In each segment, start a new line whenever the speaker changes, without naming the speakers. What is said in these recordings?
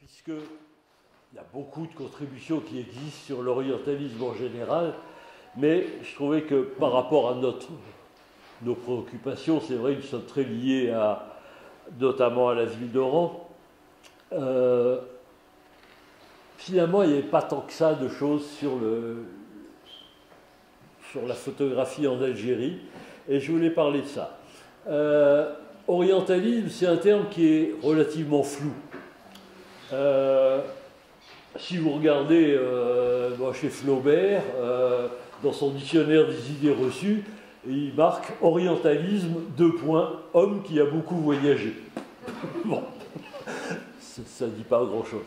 puisqu'il y a beaucoup de contributions qui existent sur l'orientalisme en général, mais je trouvais que par rapport à nos préoccupations, c'est vrai, nous sommes très liés notamment à la ville d'Oran. Finalement, il n'y avait pas tant que ça de choses sur la photographie en Algérie, et je voulais parler de ça. Orientalisme, c'est un terme qui est relativement flou. Si vous regardez chez Flaubert, dans son dictionnaire des idées reçues, il marque orientalisme, homme qui a beaucoup voyagé. Bon, ça ne dit pas grand-chose.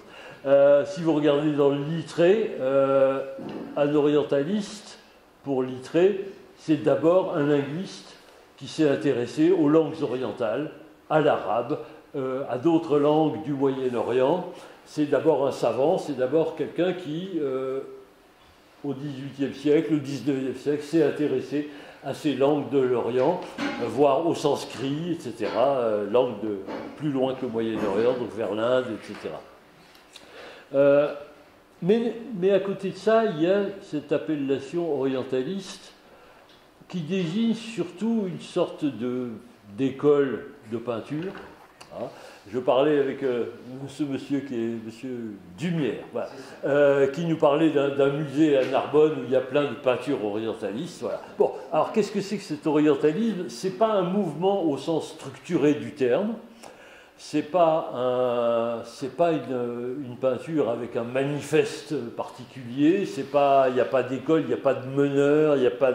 Si vous regardez dans le Littré, un orientaliste, pour Littré, c'est d'abord un linguiste qui s'est intéressé aux langues orientales, à l'arabe, à d'autres langues du Moyen-Orient. C'est d'abord un savant, c'est d'abord quelqu'un qui, au XVIIIe siècle, au XIXe siècle, s'est intéressé à ces langues de l'Orient, voire au sanskrit, etc., langues plus loin que le Moyen-Orient, donc vers l'Inde, etc. Mais à côté de ça, il y a cette appellation orientaliste qui désigne surtout une sorte d'école de peinture. Je parlais avec ce monsieur qui est monsieur Dumière, voilà, qui nous parlait d'un musée à Narbonne où il y a plein de peintures orientalistes. Voilà. Bon, alors qu'est-ce que c'est que cet orientalisme? Ce n'est pas un mouvement au sens structuré du terme. Ce n'est pas une peinture avec un manifeste particulier. Il n'y a pas d'école, il n'y a pas de meneur, il n'y a pas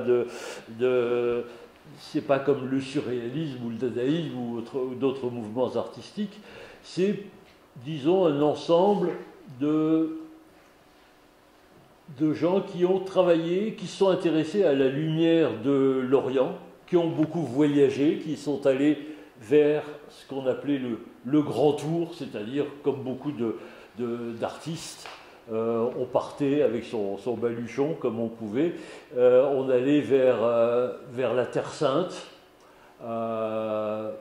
c'est pas comme le surréalisme ou le dadaïsme ou d'autres mouvements artistiques. C'est, disons, un ensemble de gens qui ont travaillé, qui sont intéressés à la lumière de l'Orient, qui ont beaucoup voyagé, qui sont allés vers ce qu'on appelait le grand tour, c'est-à-dire comme beaucoup d'artistes. On partait avec son baluchon comme on pouvait, on allait vers la Terre Sainte, on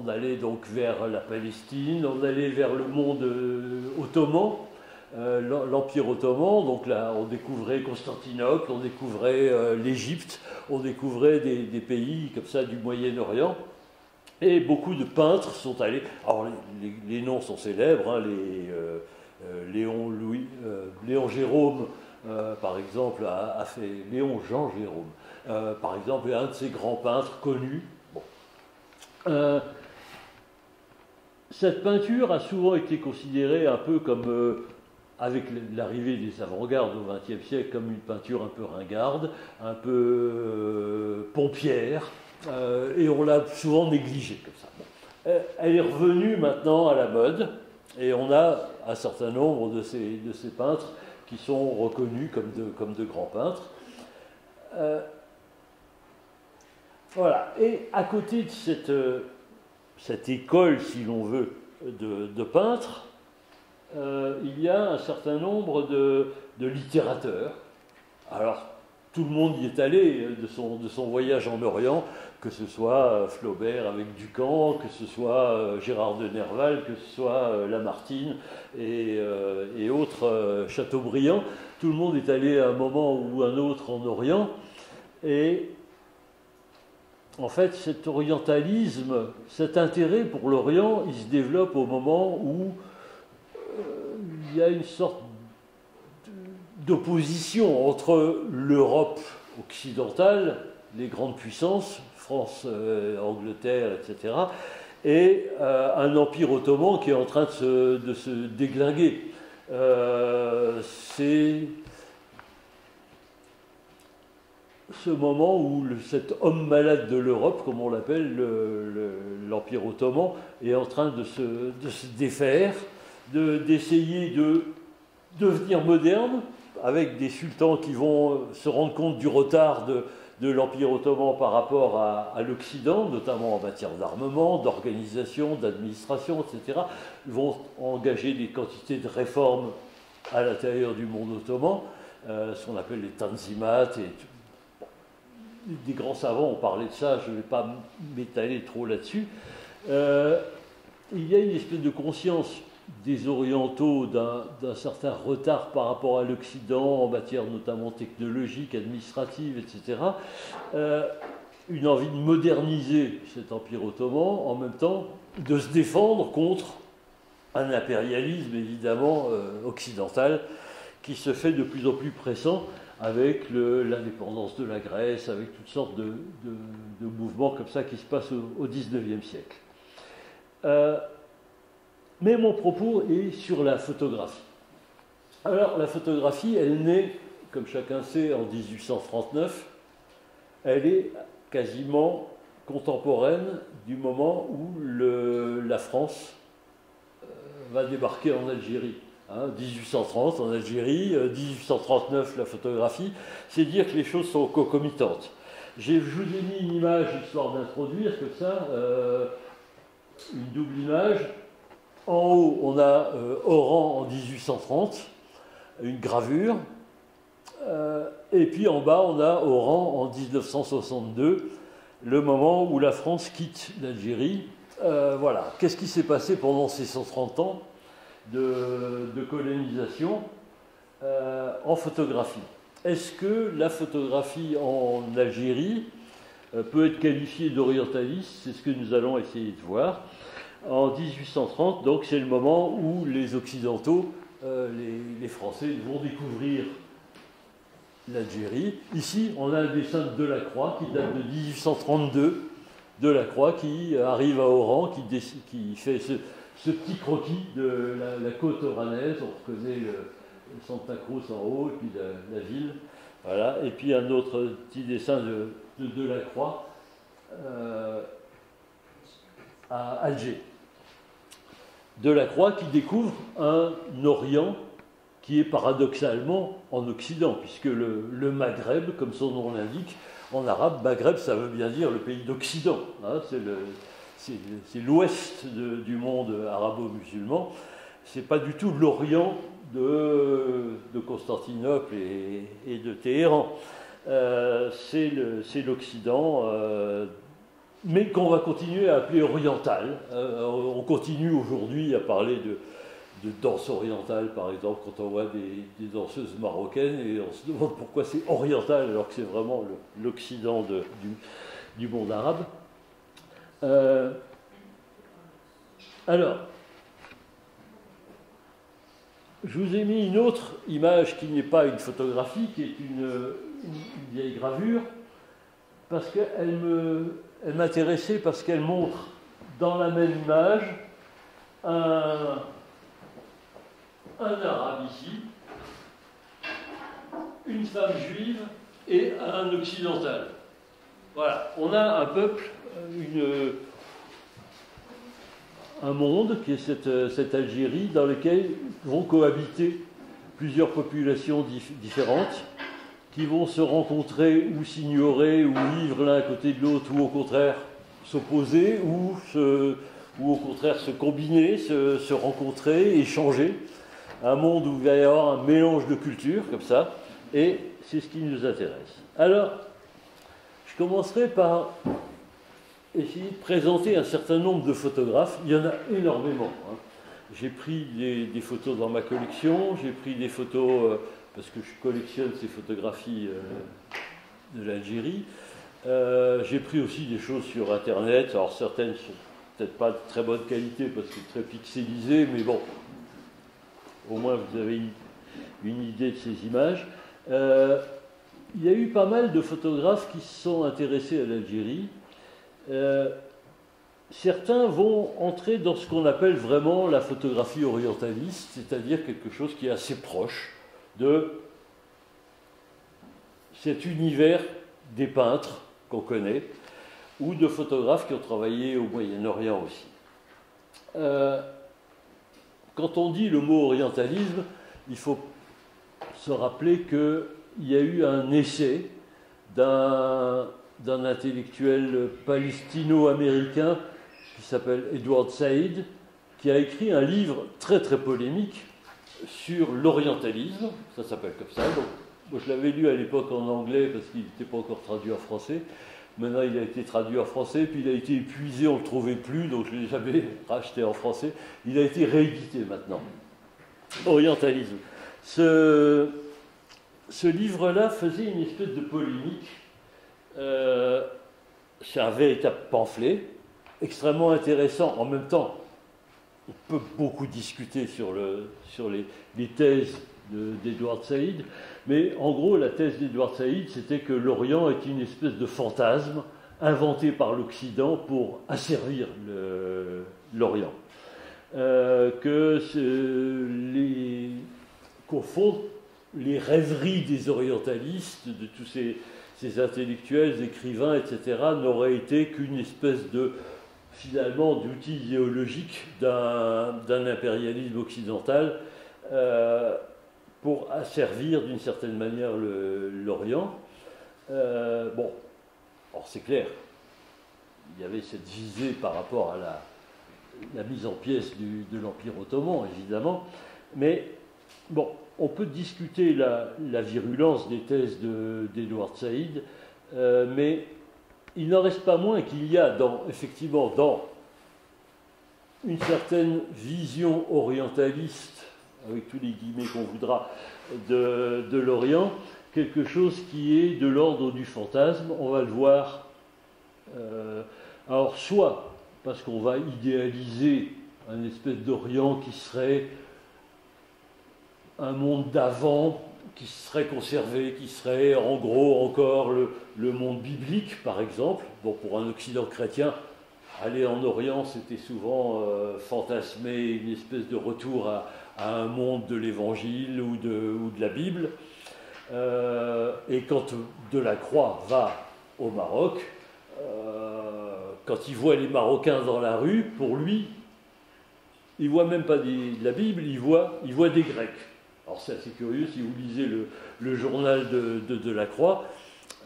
allait donc vers la Palestine, on allait vers le monde ottoman, l'Empire ottoman, donc là on découvrait Constantinople, on découvrait l'Égypte, on découvrait des pays comme ça du Moyen-Orient. Et beaucoup de peintres sont allés, alors les noms sont célèbres, hein, Léon Gérôme, par exemple, a fait Léon-Jean Gérôme, par exemple, est un de ces grands peintres connus. Bon. Cette peinture a souvent été considérée un peu comme, avec l'arrivée des avant-gardes au XXe siècle, comme une peinture un peu ringarde, un peu pompière, et on l'a souvent négligée comme ça. Bon. Elle est revenue maintenant à la mode. Et on a un certain nombre de ces peintres qui sont reconnus comme de grands peintres. Voilà. Et à côté de cette école, si l'on veut, de peintres, il y a un certain nombre de littérateurs. Alors, tout le monde y est allé de son voyage en Orient, que ce soit Flaubert avec Ducamp, que ce soit Gérard de Nerval, que ce soit Lamartine et autres, Chateaubriand. Tout le monde est allé à un moment ou un autre en Orient. Et en fait, cet orientalisme, cet intérêt pour l'Orient, il se développe au moment où il y a une sorte d'opposition entre l'Europe occidentale, les grandes puissances, France, Angleterre, etc., et un empire ottoman qui est en train de se déglinguer. C'est ce moment où cet homme malade de l'Europe, comme on l'appelle, l'empire ottoman, est en train de se défaire, d'essayer de devenir moderne, avec des sultans qui vont se rendre compte du retard de l'Empire ottoman par rapport à l'Occident, notamment en matière d'armement, d'organisation, d'administration, etc. Ils vont engager des quantités de réformes à l'intérieur du monde ottoman, ce qu'on appelle les tanzimat. Bon, des grands savants ont parlé de ça, je ne vais pas m'étaler trop là-dessus. Il y a une espèce de conscience des Orientaux d'un certain retard par rapport à l'Occident en matière notamment technologique, administrative, etc. Une envie de moderniser cet empire ottoman, en même temps de se défendre contre un impérialisme évidemment occidental qui se fait de plus en plus pressant avec l'indépendance de la Grèce, avec toutes sortes de mouvements comme ça qui se passent au XIXe siècle. Mais mon propos est sur la photographie. Alors la photographie, elle naît, comme chacun sait, en 1839. Elle est quasiment contemporaine du moment où la France va débarquer en Algérie. 1830 en Algérie, 1839 la photographie, c'est dire que les choses sont concomitantes. Je vous ai mis une image histoire d'introduire comme ça, une double image. En haut, on a Oran en 1830, une gravure, et puis en bas, on a Oran en 1962, le moment où la France quitte l'Algérie. Voilà. Qu'est-ce qui s'est passé pendant ces 130 ans de colonisation en photographie? Est-ce que la photographie en Algérie peut être qualifiée d'orientaliste? C'est ce que nous allons essayer de voir. En 1830, donc, c'est le moment où les Occidentaux, les Français, vont découvrir l'Algérie. Ici, on a un dessin de Delacroix qui date de 1832. Delacroix qui arrive à Oran, qui fait ce petit croquis de la côte oranaise. On reconnaît le Santa Cruz en haut, et puis la ville. Voilà. Et puis un autre petit dessin de Delacroix à Alger. Delacroix qui découvre un Orient qui est paradoxalement en Occident, puisque le Maghreb, comme son nom l'indique, en arabe, Maghreb, ça veut bien dire le pays d'Occident. Hein, c'est l'ouest du monde arabo-musulman. C'est pas du tout l'Orient de Constantinople et de Téhéran. C'est l'Occident, mais qu'on va continuer à appeler oriental. On continue aujourd'hui à parler de danse orientale, par exemple, quand on voit des danseuses marocaines, et on se demande pourquoi c'est oriental alors que c'est vraiment l'Occident du monde arabe. Alors, je vous ai mis une autre image qui n'est pas une photographie, qui est une vieille gravure, parce qu'elle m'intéressait, parce qu'elle montre dans la même image un arabe ici, une femme juive et un occidental. Voilà, on a un peuple, un monde qui est cette Algérie dans lequel vont cohabiter plusieurs populations différentes qui vont se rencontrer ou s'ignorer ou vivre l'un à côté de l'autre ou au contraire s'opposer ou au contraire se combiner, se rencontrer, échanger. Un monde où il va y avoir un mélange de cultures comme ça, et c'est ce qui nous intéresse. Alors, je commencerai par essayer de présenter un certain nombre de photographes. Il y en a énormément. Hein. J'ai pris des photos dans ma collection, j'ai pris des photos parce que je collectionne ces photographies de l'Algérie. J'ai pris aussi des choses sur Internet. Alors certaines sont peut-être pas de très bonne qualité parce que c'est très pixelisé, mais bon, au moins vous avez une idée de ces images. Il y a eu pas mal de photographes qui se sont intéressés à l'Algérie. Certains vont entrer dans ce qu'on appelle vraiment la photographie orientaliste, c'est-à-dire quelque chose qui est assez proche de cet univers des peintres qu'on connaît, ou de photographes qui ont travaillé au Moyen-Orient aussi. Quand on dit le mot orientalisme, il faut se rappeler qu'il y a eu un essai d'un intellectuel palestino-américain qui s'appelle Edward Said, qui a écrit un livre très très polémique sur l'orientalisme, ça s'appelle comme ça. Donc, moi je l'avais lu à l'époque en anglais parce qu'il n'était pas encore traduit en français. Maintenant, il a été traduit en français, puis il a été épuisé, on ne le trouvait plus, donc je ne l'ai jamais racheté en français. Il a été réédité maintenant. Orientalisme. Ce livre-là faisait une espèce de polémique. C'est un véritable pamphlet, extrêmement intéressant. En même temps, on peut beaucoup discuter sur les thèses d'Edward Said, mais en gros, la thèse d'Edward Said, c'était que l'Orient est une espèce de fantasme inventé par l'Occident pour asservir l'Orient. Qu'au fond, les rêveries des orientalistes, de tous ces intellectuels, écrivains, etc., n'auraient été qu'une espèce de, finalement, d'outil idéologique d'un impérialisme occidental pour asservir d'une certaine manière l'Orient. Bon, alors c'est clair, il y avait cette visée par rapport à la mise en pièces de l'Empire ottoman, évidemment, mais bon, on peut discuter la virulence des thèses d'Edward Said, mais il n'en reste pas moins qu'il y a effectivement dans une certaine vision orientaliste, avec tous les guillemets qu'on voudra, de l'Orient, quelque chose qui est de l'ordre du fantasme. On va le voir. Alors, soit parce qu'on va idéaliser un espèce d'Orient qui serait un monde d'avant, qui serait conservé, qui serait en gros encore le monde biblique, par exemple. Bon, pour un Occident chrétien, aller en Orient, c'était souvent fantasmer une espèce de retour à un monde de l'Évangile ou de la Bible. Et quand Delacroix va au Maroc, quand il voit les Marocains dans la rue, pour lui, il ne voit même pas de la Bible, il voit des Grecs. Alors c'est assez curieux, si vous lisez le journal de Delacroix,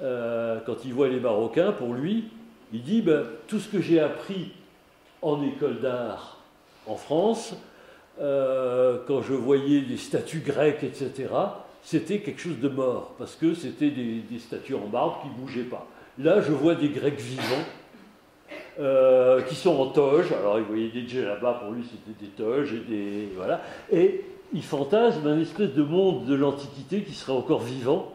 quand il voit les Marocains, pour lui, il dit tout ce que j'ai appris en école d'art en France, quand je voyais des statues grecques, etc., c'était quelque chose de mort, parce que c'était des statues en marbre qui ne bougeaient pas. Là, je vois des Grecs vivants, qui sont en toge. Alors, il voyait des djellabas, pour lui, c'était des toges, voilà. Et il fantasme un espèce de monde de l'Antiquité qui serait encore vivant,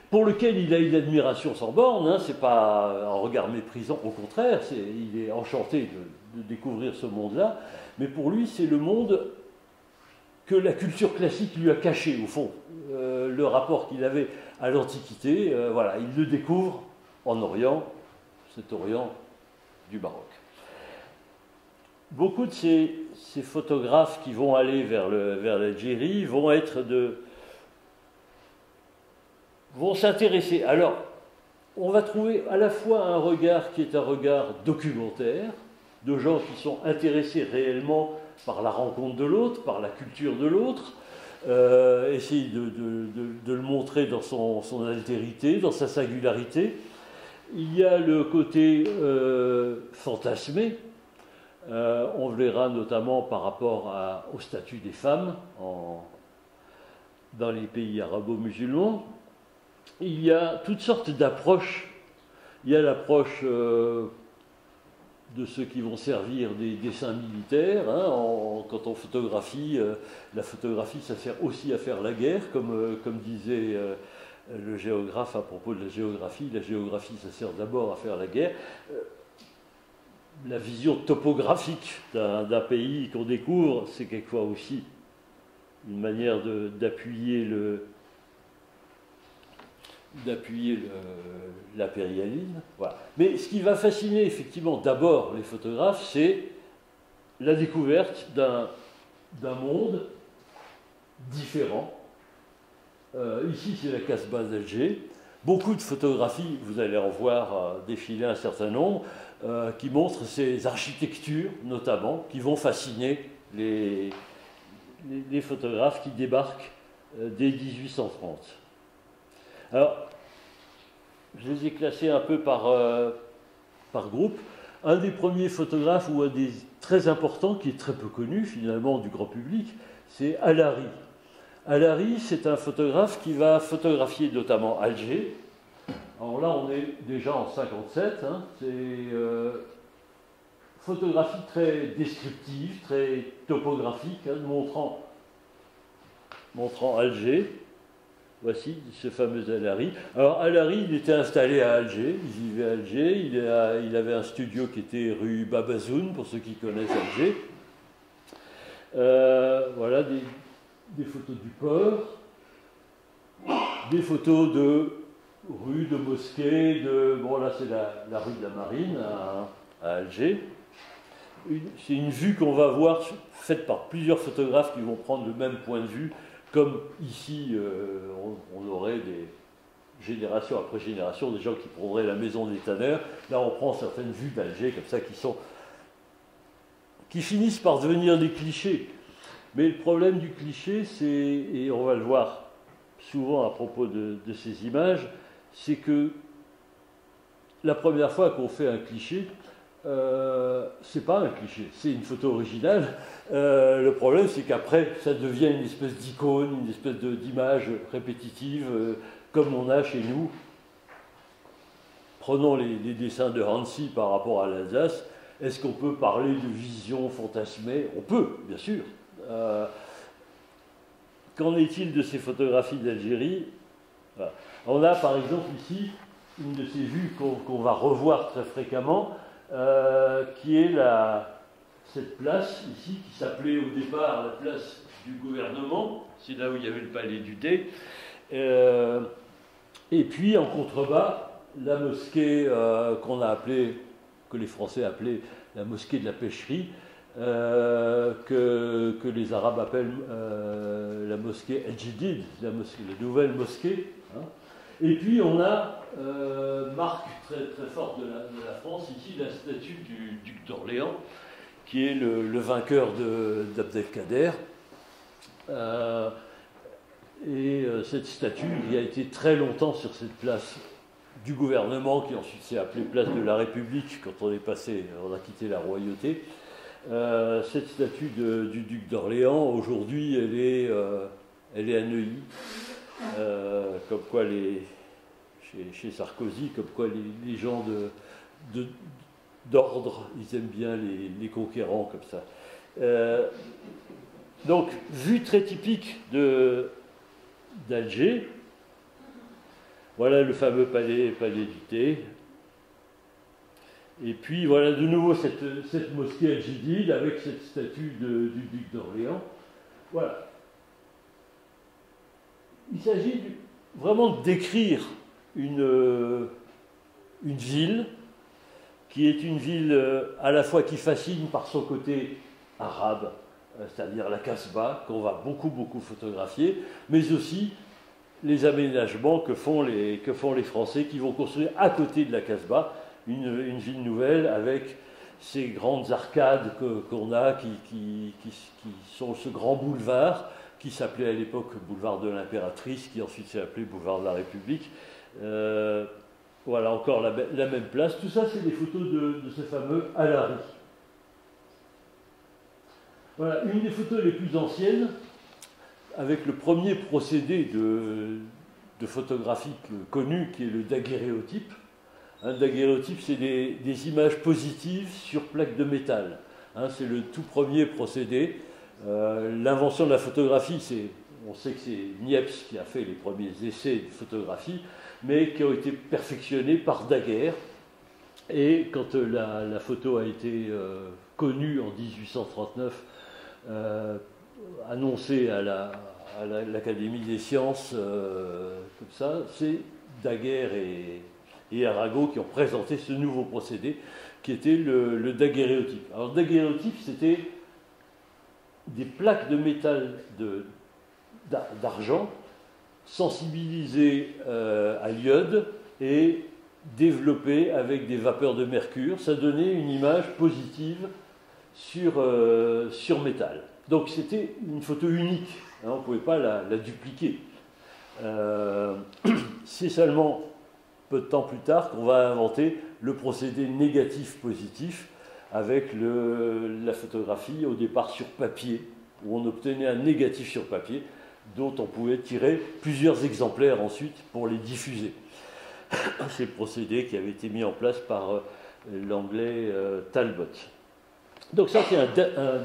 pour lequel il a une admiration sans borne, hein, c'est pas un regard méprisant, au contraire, il est enchanté de découvrir ce monde-là, mais pour lui, c'est le monde que la culture classique lui a caché, au fond. Le rapport qu'il avait à l'Antiquité, voilà, il le découvre en Orient, cet Orient du Maroc. Beaucoup de ces photographes qui vont aller vers l'Algérie vont s'intéresser. Alors, on va trouver à la fois un regard qui est un regard documentaire, de gens qui sont intéressés réellement par la rencontre de l'autre, par la culture de l'autre, essayer de le montrer dans son altérité, dans sa singularité. Il y a le côté fantasmé, on verra notamment par rapport au statut des femmes dans les pays arabo-musulmans. Il y a toutes sortes d'approches. Il y a l'approche de ceux qui vont servir des dessins militaires. Hein, quand on photographie, la photographie, ça sert aussi à faire la guerre, comme disait le géographe à propos de la géographie. La géographie, ça sert d'abord à faire la guerre. La vision topographique d'un pays qu'on découvre, c'est quelquefois aussi une manière d'appuyer l'impérialisme. Voilà. Mais ce qui va fasciner effectivement d'abord les photographes, c'est la découverte d'un monde différent. Ici, c'est la Casbah d'Alger. Beaucoup de photographies, vous allez en voir défiler un certain nombre, qui montrent ces architectures, notamment, qui vont fasciner les photographes qui débarquent dès 1830. Alors, je les ai classés un peu par groupe. Un des premiers photographes, ou un des très importants, qui est très peu connu finalement du grand public, c'est Allary. Allary, c'est un photographe qui va photographier notamment Alger, Alors là, on est déjà en 57, hein, c'est photographie très descriptive, très topographique, hein, montrant Alger. Voici ce fameux Alary. Alors Alary, il était installé à Alger, il vivait à Alger, il avait un studio qui était rue Babazoun, pour ceux qui connaissent Alger. Voilà des photos du port, des photos de rues, de mosquées, bon là c'est la rue de la Marine à Alger. C'est une vue qu'on va voir faite par plusieurs photographes qui vont prendre le même point de vue. Comme ici, on aurait des générations après génération, des gens qui prendraient la maison des tanneurs. Là, on prend certaines vues d'Alger comme ça qui finissent par devenir des clichés. Mais le problème du cliché, c'est, et on va le voir souvent à propos de ces images, c'est que la première fois qu'on fait un cliché, c'est pas un cliché, c'est une photo originale. Le problème, c'est qu'après, ça devient une espèce d'icône, une espèce d'image répétitive, comme on a chez nous. Prenons les dessins de Hansi par rapport à l'Alsace. Est-ce qu'on peut parler de vision fantasmée? On peut, bien sûr. Qu'en est-il de ces photographies d'Algérie? Voilà. On a par exemple ici une de ces vues qu'on va revoir très fréquemment, qui est cette place ici, qui s'appelait au départ la place du gouvernement, c'est là où il y avait le palais du Dey, et puis en contrebas, la mosquée que les Français appelaient la mosquée de la pêcherie, que les Arabes appellent la mosquée El-Jidid, la nouvelle mosquée. Hein. Et puis on a, marque très, très forte de la France, ici la statue du duc d'Orléans, qui est le vainqueur d'Abdelkader. Cette statue, il a été très longtemps sur cette place du gouvernement, qui ensuite s'est appelée place de la République, quand on a quitté la royauté. Cette statue du duc d'Orléans, aujourd'hui, elle est à Neuilly. Comme quoi chez Sarkozy, comme quoi les gens d'ordre, ils aiment bien les conquérants comme ça. Donc, vue très typique d'Alger. Voilà le fameux palais du Thé. Et puis voilà de nouveau cette mosquée Al-Jidid avec cette statue du duc d'Orléans. Voilà. Il s'agit vraiment de décrire une ville qui est une ville à la fois qui fascine par son côté arabe, c'est-à-dire la Casbah, qu'on va beaucoup photographier, mais aussi les aménagements que font les Français qui vont construire à côté de la Casbah une ville nouvelle avec ces grandes arcades qu'on a qui sont ce grand boulevard qui s'appelait à l'époque boulevard de l'Impératrice, qui ensuite s'est appelé boulevard de la République. Voilà encore la même place. Tout ça, c'est des photos de ce fameux Alary. Voilà, une des photos les plus anciennes, avec le premier procédé de photographie connu, qui est le daguerréotype. Un daguerréotype, c'est des images positives sur plaques de métal. Hein, c'est le tout premier procédé. L'invention de la photographie, on sait que c'est Niepce qui a fait les premiers essais de photographie, mais qui ont été perfectionnés par Daguerre. Et quand la photo a été connue en 1839, annoncée à l'Académie des sciences, comme ça, c'est Daguerre et Arago qui ont présenté ce nouveau procédé, qui était le daguerréotype. Alors, le daguerréotype, c'était des plaques de métal d'argent sensibilisées à l'iode et développées avec des vapeurs de mercure. Ça donnait une image positive sur métal. Donc c'était une photo unique, hein, on ne pouvait pas la dupliquer. C'est seulement peu de temps plus tard qu'on va inventer le procédé négatif-positif, avec la photographie au départ sur papier, où on obtenait un négatif sur papier, dont on pouvait tirer plusieurs exemplaires ensuite pour les diffuser. ces procédés qui avaient été mis en place par l'anglais Talbot. Donc ça, c'est un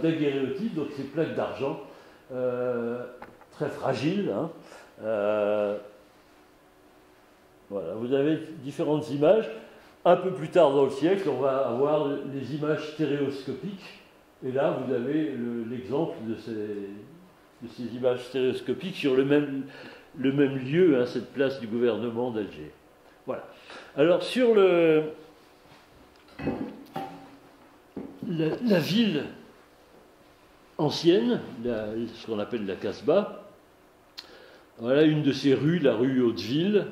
daguerréotype, donc ces plaques d'argent très fragiles. Hein. Voilà, vous avez différentes images. Un peu plus tard dans le siècle, on va avoir les images stéréoscopiques. Et là, vous avez l'exemple de ces images stéréoscopiques sur le même lieu, hein, cette place du gouvernement d'Alger. Voilà. Alors, sur la ville ancienne, ce qu'on appelle la Casbah, voilà une de ces rues, la rue Hauteville.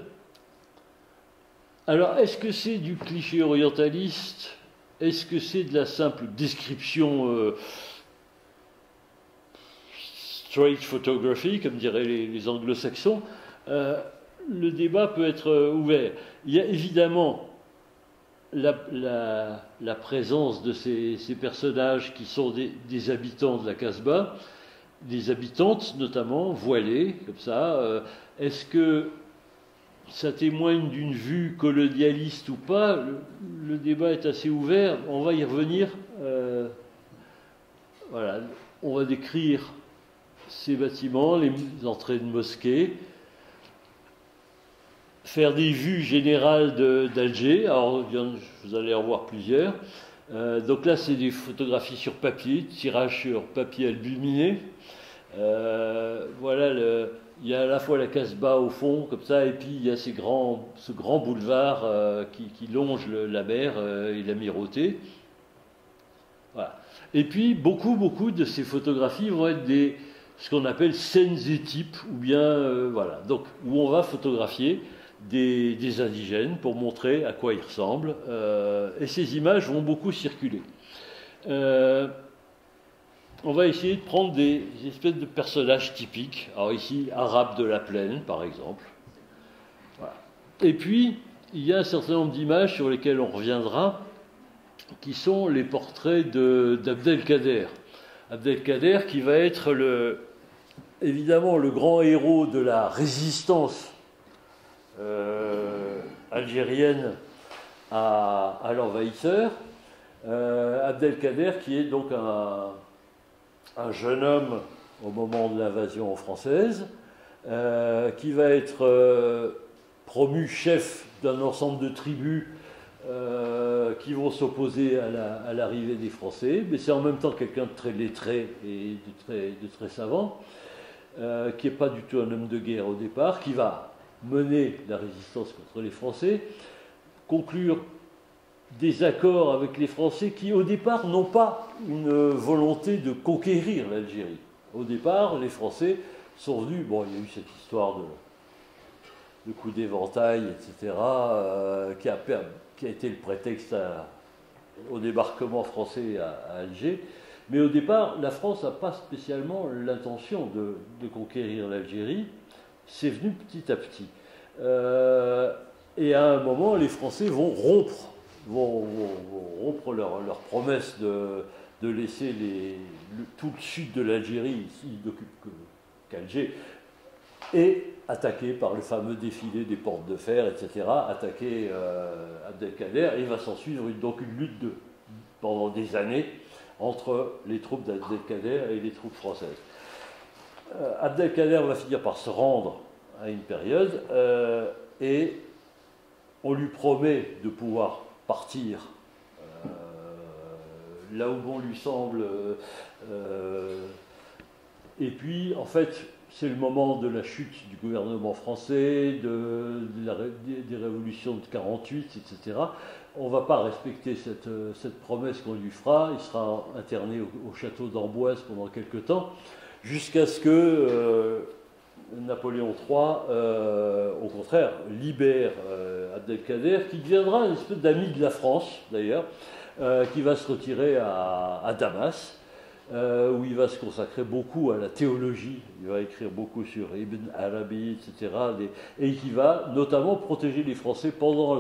Alors, est-ce que c'est du cliché orientaliste? Est-ce que c'est de la simple description straight photography, comme diraient les anglo-saxons? Le débat peut être ouvert. Il y a évidemment la présence de ces personnages qui sont des habitants de la Casbah, des habitantes notamment, voilées, comme ça. Est-ce que ça témoigne d'une vue colonialiste ou pas? Le débat est assez ouvert, on va y revenir. Voilà, on va décrire ces bâtiments, les entrées de mosquées, faire des vues générales d'Alger. Alors, vous allez en voir plusieurs. Donc là, c'est des photographies sur papier, tirage sur papier albuminé. Voilà, il y a à la fois la Casbah au fond, comme ça, et puis il y a ce grand boulevard qui longe la mer et l'Amirauté. Voilà. Et puis, beaucoup de ces photographies vont être ce qu'on appelle scènes et types, ou bien, voilà, donc, où on va photographier des indigènes pour montrer à quoi ils ressemblent. Et ces images vont beaucoup circuler. On va essayer de prendre des espèces de personnages typiques. Alors ici, Arabes de la plaine, par exemple. Voilà. Et puis, il y a un certain nombre d'images sur lesquelles on reviendra, qui sont les portraits d'Abdelkader. Abdelkader qui va être évidemment le grand héros de la résistance algérienne à l'envahisseur. Abdelkader qui est donc un jeune homme au moment de l'invasion française, qui va être promu chef d'un ensemble de tribus qui vont s'opposer à l'arrivée des Français, mais c'est en même temps quelqu'un de très lettré et de très savant, qui n'est pas du tout un homme de guerre au départ, qui va mener la résistance contre les Français, conclure des accords avec les Français qui, au départ, n'ont pas une volonté de conquérir l'Algérie. Au départ, les Français sont venus... Bon, il y a eu cette histoire de coup d'éventail, etc., qui a été le prétexte au débarquement français à Alger. Mais au départ, la France n'a pas spécialement l'intention de conquérir l'Algérie. C'est venu petit à petit. Et à un moment, les Français vont rompre leur promesse de laisser tout le sud de l'Algérie, ici, il n'occupe qu'Alger, et attaqué par le fameux défilé des portes de fer, etc., attaquer Abdelkader, et il va s'en suivre donc une lutte pendant des années entre les troupes d'Abdelkader et les troupes françaises. Abdelkader va finir par se rendre à une période, et on lui promet de pouvoir partir là où bon lui semble, et puis en fait c'est le moment de la chute du gouvernement français, des révolutions de 48, etc. On ne va pas respecter cette promesse qu'on lui fera. Il sera interné au château d'Amboise pendant quelques temps, jusqu'à ce que Napoléon III, au contraire, libère Abdelkader, qui deviendra une espèce d'ami de la France, d'ailleurs, qui va se retirer à Damas, où il va se consacrer beaucoup à la théologie. Il va écrire beaucoup sur Ibn Arabi, etc. Et qui va notamment protéger les Français pendant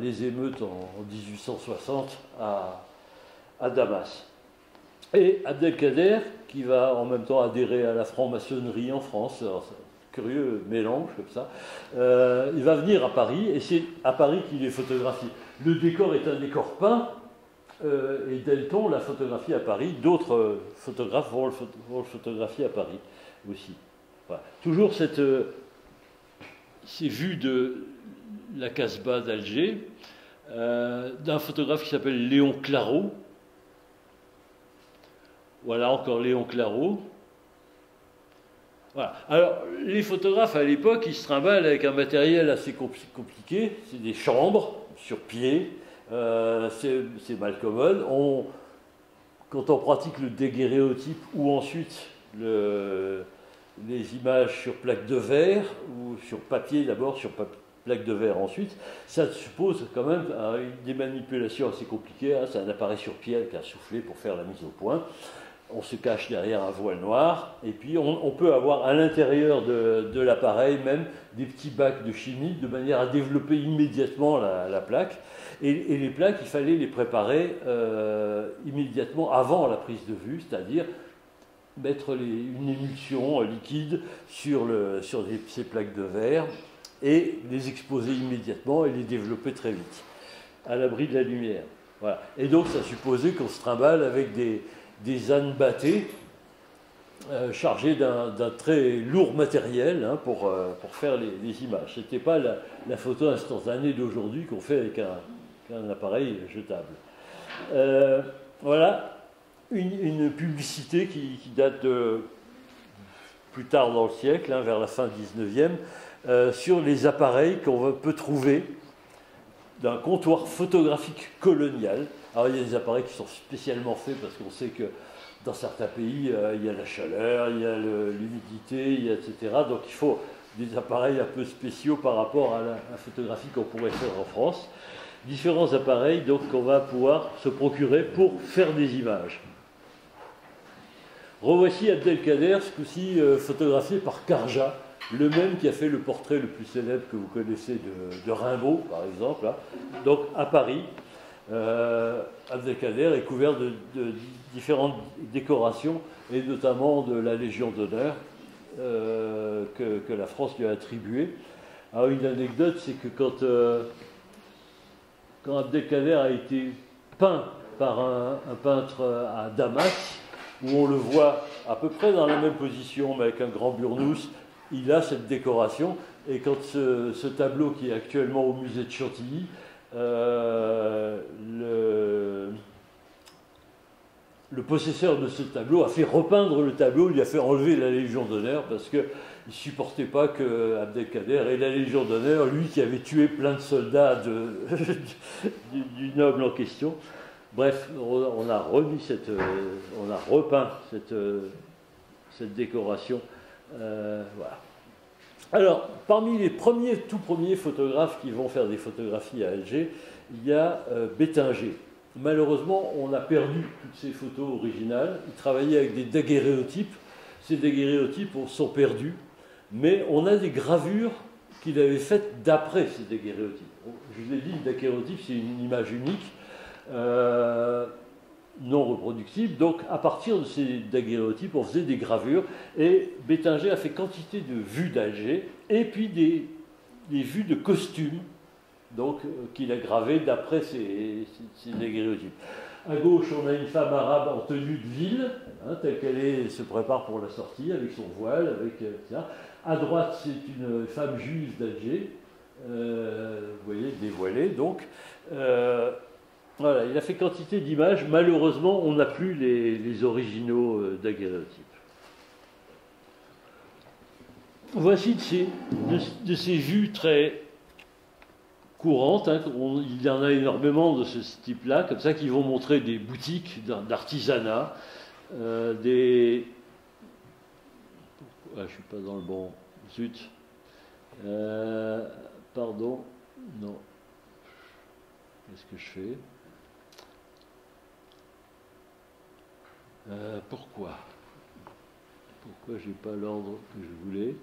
les émeutes en 1860 à Damas. Et Abdelkader, qui va en même temps adhérer à la franc-maçonnerie en France. Alors, curieux mélange comme ça. Il va venir à Paris, et c'est à Paris qu'il est photographié. Le décor est un décor peint, et Delton l'a photographié à Paris. D'autres photographes vont le photographier à Paris aussi. Voilà. Toujours ces vues de la Casbah d'Alger, d'un photographe qui s'appelle Léon Claro. Voilà encore Léon Claro. Voilà. Alors, les photographes à l'époque, ils se trimballent avec un matériel assez compliqué. C'est des chambres sur pied. C'est mal commode. Quand on pratique le daguerréotype ou ensuite les images sur plaque de verre, ou sur papier d'abord, sur plaque de verre ensuite, ça suppose quand même des manipulations assez compliquées. Hein. C'est un appareil sur pied avec un soufflet pour faire la mise au point. On se cache derrière un voile noir, et puis on peut avoir à l'intérieur de l'appareil même des petits bacs de chimie, de manière à développer immédiatement la plaque. Et les plaques, il fallait les préparer immédiatement avant la prise de vue, c'est-à-dire mettre une émulsion liquide sur ces plaques de verre, et les exposer immédiatement et les développer très vite, à l'abri de la lumière. Voilà. Et donc ça supposait qu'on se trimballe avec des ânes battés chargés d'un très lourd matériel, hein, pour faire les images. Ce n'était pas la photo instantanée d'aujourd'hui qu'on fait avec un appareil jetable. Voilà une publicité qui date de plus tard dans le siècle, hein, vers la fin 19e, sur les appareils qu'on peut trouver d'un comptoir photographique colonial. Alors il y a des appareils qui sont spécialement faits parce qu'on sait que dans certains pays, il y a la chaleur, il y a l'humidité, etc. Donc il faut des appareils un peu spéciaux par rapport à la photographie qu'on pourrait faire en France. Différents appareils donc qu'on va pouvoir se procurer pour faire des images. Revoici Abdelkader, ce coup-ci photographié par Carja, le même qui a fait le portrait le plus célèbre que vous connaissez de Rimbaud, par exemple, hein. Donc à Paris. Abdelkader est couvert de différentes décorations, et notamment de la Légion d'honneur que la France lui a attribuée. Alors une anecdote, c'est que quand Abdelkader a été peint par un peintre à Damas, où on le voit à peu près dans la même position, mais avec un grand burnous, il a cette décoration. Et quand ce tableau qui est actuellement au musée de Chantilly, le possesseur de ce tableau a fait repeindre le tableau, il a fait enlever la Légion d'honneur parce qu'il ne supportait pas que Abdelkader ait la Légion d'honneur, lui qui avait tué plein de soldats du noble en question. Bref, on a repeint cette décoration. Voilà. Alors, parmi les tout premiers photographes qui vont faire des photographies à Alger, il y a Bétinger. Malheureusement, on a perdu toutes ces photos originales. Il travaillait avec des daguerréotypes. Ces daguerréotypes sont perdus, mais on a des gravures qu'il avait faites d'après ces daguerréotypes. Je vous ai dit, le daguerréotype, c'est une image unique, non reproductible. Donc, à partir de ces daguerréotypes, on faisait des gravures, et Bétinger a fait quantité de vues d'Alger, et puis des vues de costumes, donc qu'il a gravées d'après ces daguerréotypes. À gauche, on a une femme arabe en tenue de ville, hein, telle qu'elle se prépare pour la sortie, avec son voile, etc. À droite, c'est une femme juive d'Alger, vous voyez, dévoilée, donc. Voilà, il a fait quantité d'images. Malheureusement, on n'a plus les originaux daguerréotypes. Voici de ces vues très courantes, hein, il y en a énormément de ce type-là, comme ça, qui vont montrer des boutiques d'artisanat, des... Ah, je ne suis pas dans le bon... Zut. Pardon. Non. Qu'est-ce que je fais ? Pourquoi je n'ai pas l'ordre que je voulais?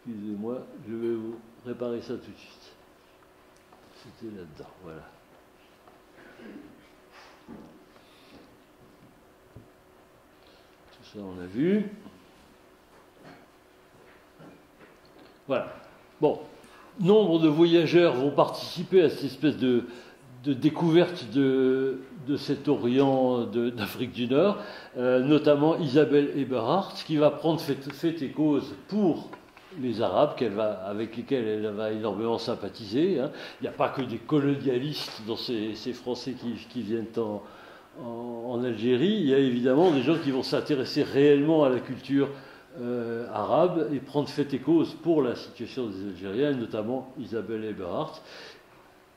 Excusez-moi, je vais vous réparer ça tout de suite. C'était là-dedans, voilà. Tout ça on a vu. Voilà. Bon, nombre de voyageurs vont participer à cette espèce de découverte de cet Orient d'Afrique du Nord, notamment Isabelle Eberhardt, qui va prendre fait et cause pour les Arabes avec lesquels elle va énormément sympathiser. Hein. Il n'y a pas que des colonialistes dans ces Français qui viennent en Algérie. Il y a évidemment des gens qui vont s'intéresser réellement à la culture arabe et prendre fait et cause pour la situation des Algériens, notamment Isabelle Eberhardt.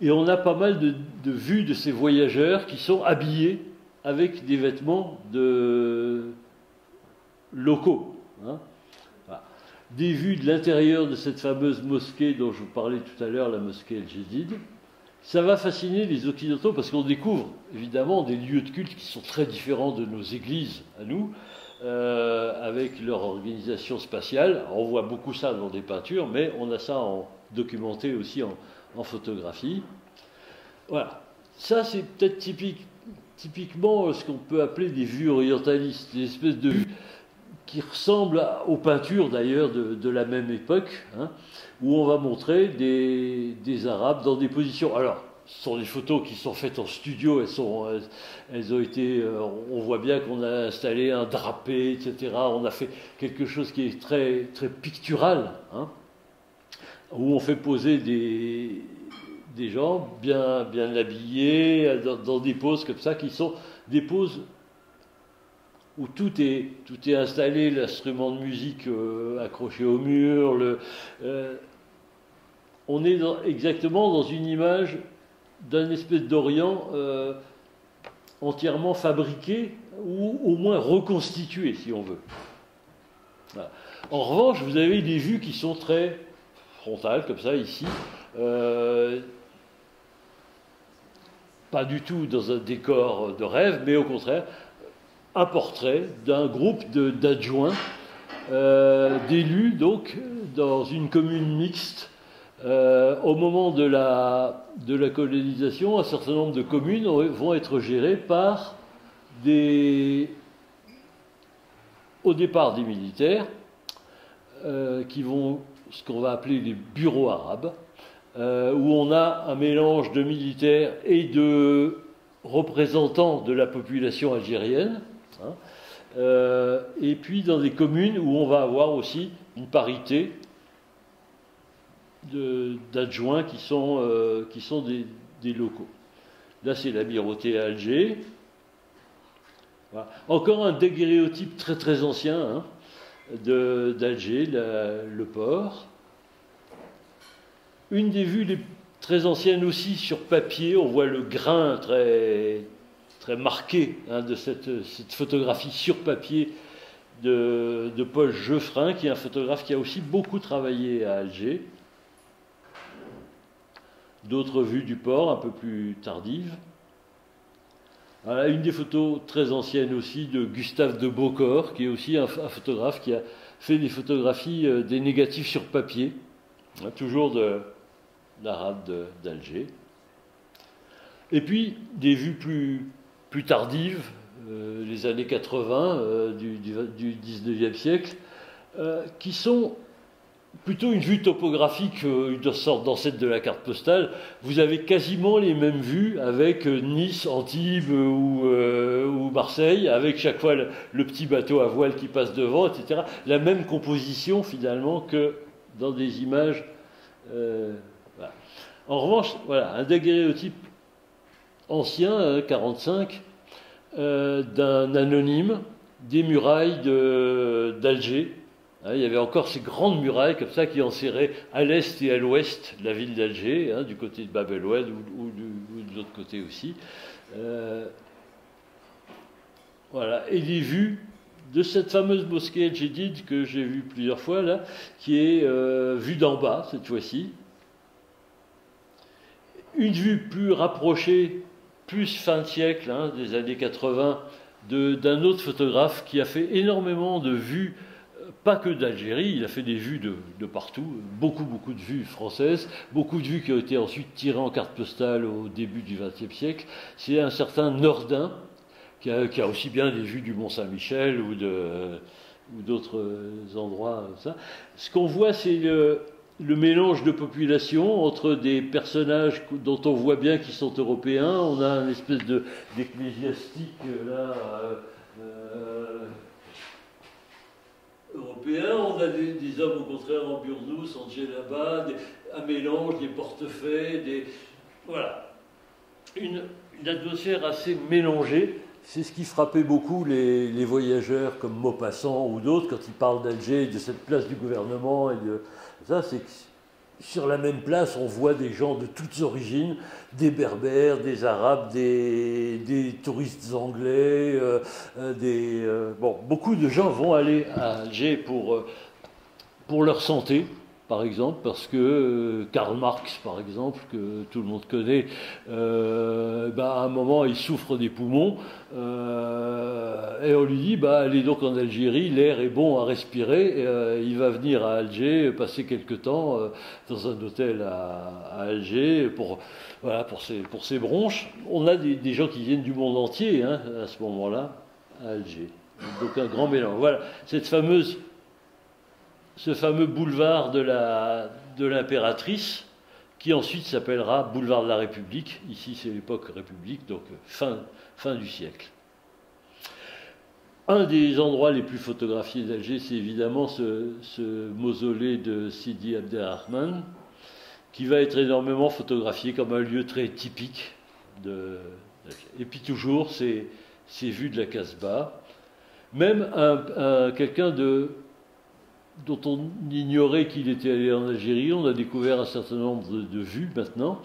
Et on a pas mal de vues de ces voyageurs qui sont habillés avec des vêtements locaux. Hein. Voilà. Des vues de l'intérieur de cette fameuse mosquée dont je vous parlais tout à l'heure, la mosquée El Jedid. Ça va fasciner les Occidentaux parce qu'on découvre évidemment des lieux de culte qui sont très différents de nos églises à nous, avec leur organisation spatiale. Alors, on voit beaucoup ça dans des peintures, mais on a ça documenté aussi en photographie. Voilà. Ça, c'est peut-être typiquement ce qu'on peut appeler des vues orientalistes, des espèces de vues qui ressemblent aux peintures d'ailleurs de la même époque, hein, où on va montrer des Arabes dans des positions. Alors, ce sont des photos qui sont faites en studio, elles ont été, on voit bien qu'on a installé un drapé, etc. On a fait quelque chose qui est très, très pictural, hein, où on fait poser des gens bien habillés, dans des poses comme ça, qui sont des poses où tout est installé, l'instrument de musique accroché au mur. On est exactement dans une image d'un espèce d'Orient entièrement fabriqué, ou au moins reconstitué, si on veut. Voilà. En revanche, vous avez des vues qui sont très frontales, comme ça, ici. Pas du tout dans un décor de rêve, mais au contraire, un portrait d'un groupe d'adjoints, d'élus, donc, dans une commune mixte. Au moment de la colonisation, un certain nombre de communes vont être gérées par au départ des militaires, qui vont, ce qu'on va appeler les bureaux arabes, où on a un mélange de militaires et de représentants de la population algérienne, hein, et puis dans des communes où on va avoir aussi une parité d'adjoints qui sont des locaux. Là, c'est l'amirauté à Alger. Voilà. Encore un daguerréotype très très ancien, hein, d'Alger, le port. Une des vues très anciennes aussi sur papier, on voit le grain très, très marqué, hein, de cette photographie sur papier de Paul Geoffrin, qui est un photographe qui a aussi beaucoup travaillé à Alger. D'autres vues du port, un peu plus tardives. Voilà, une des photos très anciennes aussi de Gustave de Beaucorps, qui est aussi un photographe qui a fait des photographies, des négatifs sur papier, hein, toujours d'Arabe d'Alger. Et puis des vues plus tardives, les années 80 du 19e siècle, qui sont plutôt une vue topographique, une sorte d'ancêtre de la carte postale. Vous avez quasiment les mêmes vues avec Nice, Antibes ou Marseille, avec chaque fois le petit bateau à voile qui passe devant, etc. La même composition finalement que dans des images. Voilà. En revanche, voilà, un daguerréotype ancien, 45, d'un anonyme des murailles d'Alger. Il y avait encore ces grandes murailles comme ça qui enserraient à l'est et à l'ouest la ville d'Alger, hein, du côté de Bab el-Oued ou de l'autre côté aussi. Voilà. Et des vues de cette fameuse mosquée El Jedid que j'ai vue plusieurs fois là, qui est vue d'en bas cette fois-ci. Une vue plus rapprochée, plus fin de siècle, hein, des années 80, d'un autre photographe qui a fait énormément de vues. Pas que d'Algérie, il a fait des vues de partout, beaucoup de vues françaises, beaucoup de vues qui ont été ensuite tirées en carte postale au début du XXe siècle. C'est un certain Nordin qui a aussi bien des vues du Mont-Saint-Michel ou d'autres endroits. Ça. Ce qu'on voit, c'est le mélange de population entre des personnages dont on voit bien qu'ils sont européens. On a une espèce d'ecclésiastique là européen. On a des hommes au contraire en burnous, en djellaba, un mélange, des portefeuilles, voilà. Une atmosphère assez mélangée. C'est ce qui frappait beaucoup les voyageurs comme Maupassant ou d'autres quand ils parlent d'Alger, de cette place du gouvernement et de ça, c'est que sur la même place, on voit des gens de toutes origines, des Berbères, des Arabes, des touristes anglais, bon, beaucoup de gens vont aller à Alger pour leur santé, par exemple, parce que Karl Marx, par exemple, que tout le monde connaît, à un moment, il souffre des poumons, et on lui dit, allez donc en Algérie, l'air est bon à respirer, il va venir à Alger, passer quelque temps dans un hôtel à Alger, pour ses bronches. On a des gens qui viennent du monde entier, hein, à ce moment-là, à Alger. Donc un grand mélange. Voilà, ce fameux boulevard de l'impératrice, qui ensuite s'appellera boulevard de la République. Ici, c'est l'époque République, donc fin du siècle. Un des endroits les plus photographiés d'Alger, c'est évidemment ce mausolée de Sidi Abderrahmane, qui va être énormément photographié comme un lieu très typique et puis toujours, ces vues de la Casbah. Même quelqu'un dont on ignorait qu'il était allé en Algérie, on a découvert un certain nombre de vues maintenant.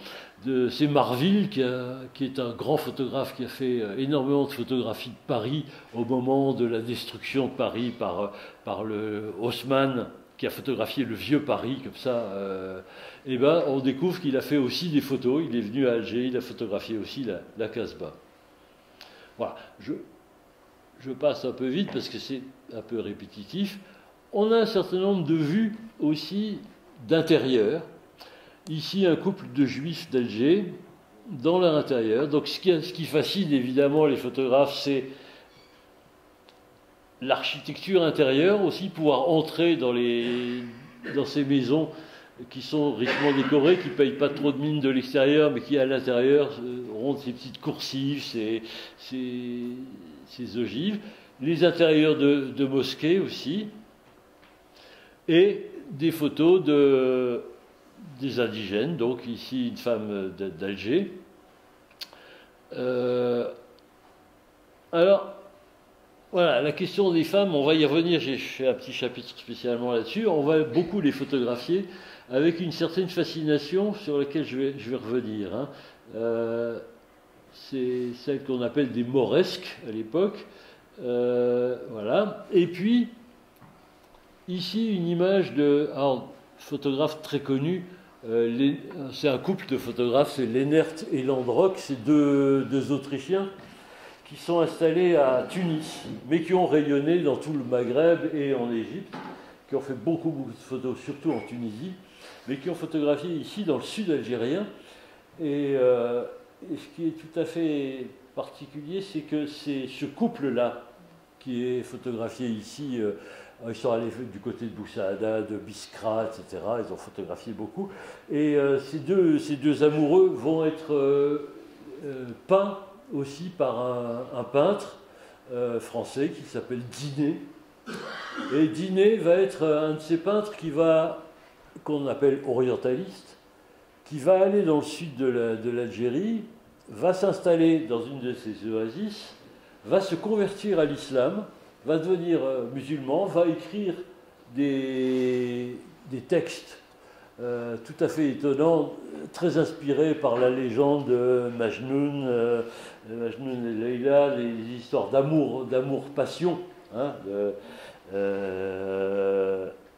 C'est Marville, qui est un grand photographe, qui a fait énormément de photographies de Paris au moment de la destruction de Paris par le Haussmann, qui a photographié le vieux Paris, comme ça. On découvre qu'il a fait aussi des photos. Il est venu à Alger, il a photographié aussi la Casbah. Voilà. Je passe un peu vite parce que c'est un peu répétitif. On a un certain nombre de vues aussi d'intérieur. Ici, un couple de juifs d'Alger dans leur intérieur. Donc, ce qui fascine évidemment les photographes, c'est l'architecture intérieure aussi, pouvoir entrer dans ces maisons qui sont richement décorées, qui ne payent pas trop de mine de l'extérieur, mais qui à l'intérieur ont ces petites coursives, ces ogives. Les intérieurs de mosquées aussi. Et des photos des indigènes, donc ici une femme d'Alger. Alors, voilà, la question des femmes, on va y revenir, j'ai fait un petit chapitre spécialement là-dessus, on va beaucoup les photographier avec une certaine fascination sur laquelle je vais revenir. Hein. C'est celle qu'on appelle des mauresques à l'époque. Voilà. Et puis, ici, une image photographe très connu. C'est un couple de photographes, c'est Lennert et Landrock, c'est deux Autrichiens qui sont installés à Tunis, mais qui ont rayonné dans tout le Maghreb et en Égypte, qui ont fait beaucoup de photos, surtout en Tunisie, mais qui ont photographié ici dans le sud algérien. Et ce qui est tout à fait particulier, c'est que c'est ce couple-là qui est photographié ici. Ils sont allés du côté de Boussaada, de Biskra, etc. Ils ont photographié beaucoup. Et ces deux amoureux vont être peints aussi par un peintre français qui s'appelle Dinet. Et Dinet va être un de ces peintres qu'on appelle orientaliste, qui va aller dans le sud de l'Algérie, va s'installer dans une de ces oasis, va se convertir à l'islam, va devenir musulman, va écrire des textes tout à fait étonnants, très inspirés par la légende de Majnoun, Majnoun et Leïla, les histoires d'amour-passion hein,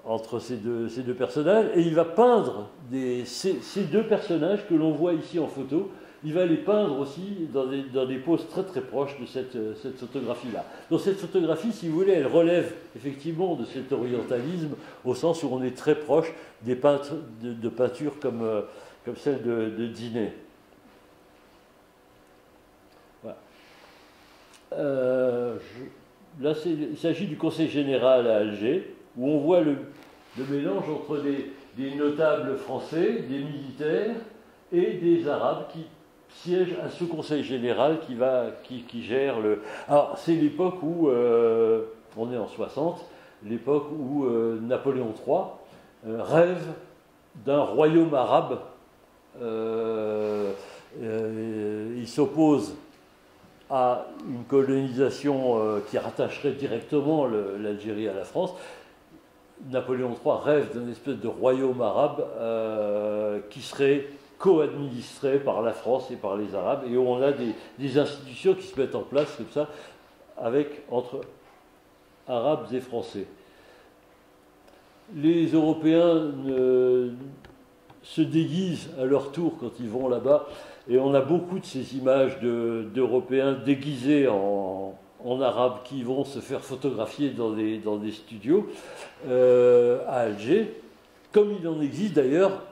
entre ces deux personnages. Et il va peindre ces deux personnages que l'on voit ici en photo. Il va les peindre aussi dans des poses très très proches de cette photographie-là. Donc cette photographie, si vous voulez, elle relève effectivement de cet orientalisme, au sens où on est très proche des peintres de peinture comme celle de Dinet. Voilà. Là, il s'agit du Conseil général à Alger, où on voit le mélange entre des notables français, des militaires et des Arabes qui siègent à ce Conseil général qui gère le... Alors, c'est l'époque où, on est en 60, l'époque où Napoléon III rêve d'un royaume arabe. Il s'oppose à une colonisation qui rattacherait directement l'Algérie à la France. Napoléon III rêve d'un espèce de royaume arabe qui serait co-administré par la France et par les Arabes, et où on a des institutions qui se mettent en place comme ça, entre Arabes et Français. Les Européens se déguisent à leur tour quand ils vont là-bas, et on a beaucoup de ces images d'Européens déguisés en Arabes qui vont se faire photographier dans des studios à Alger, comme il en existe d'ailleurs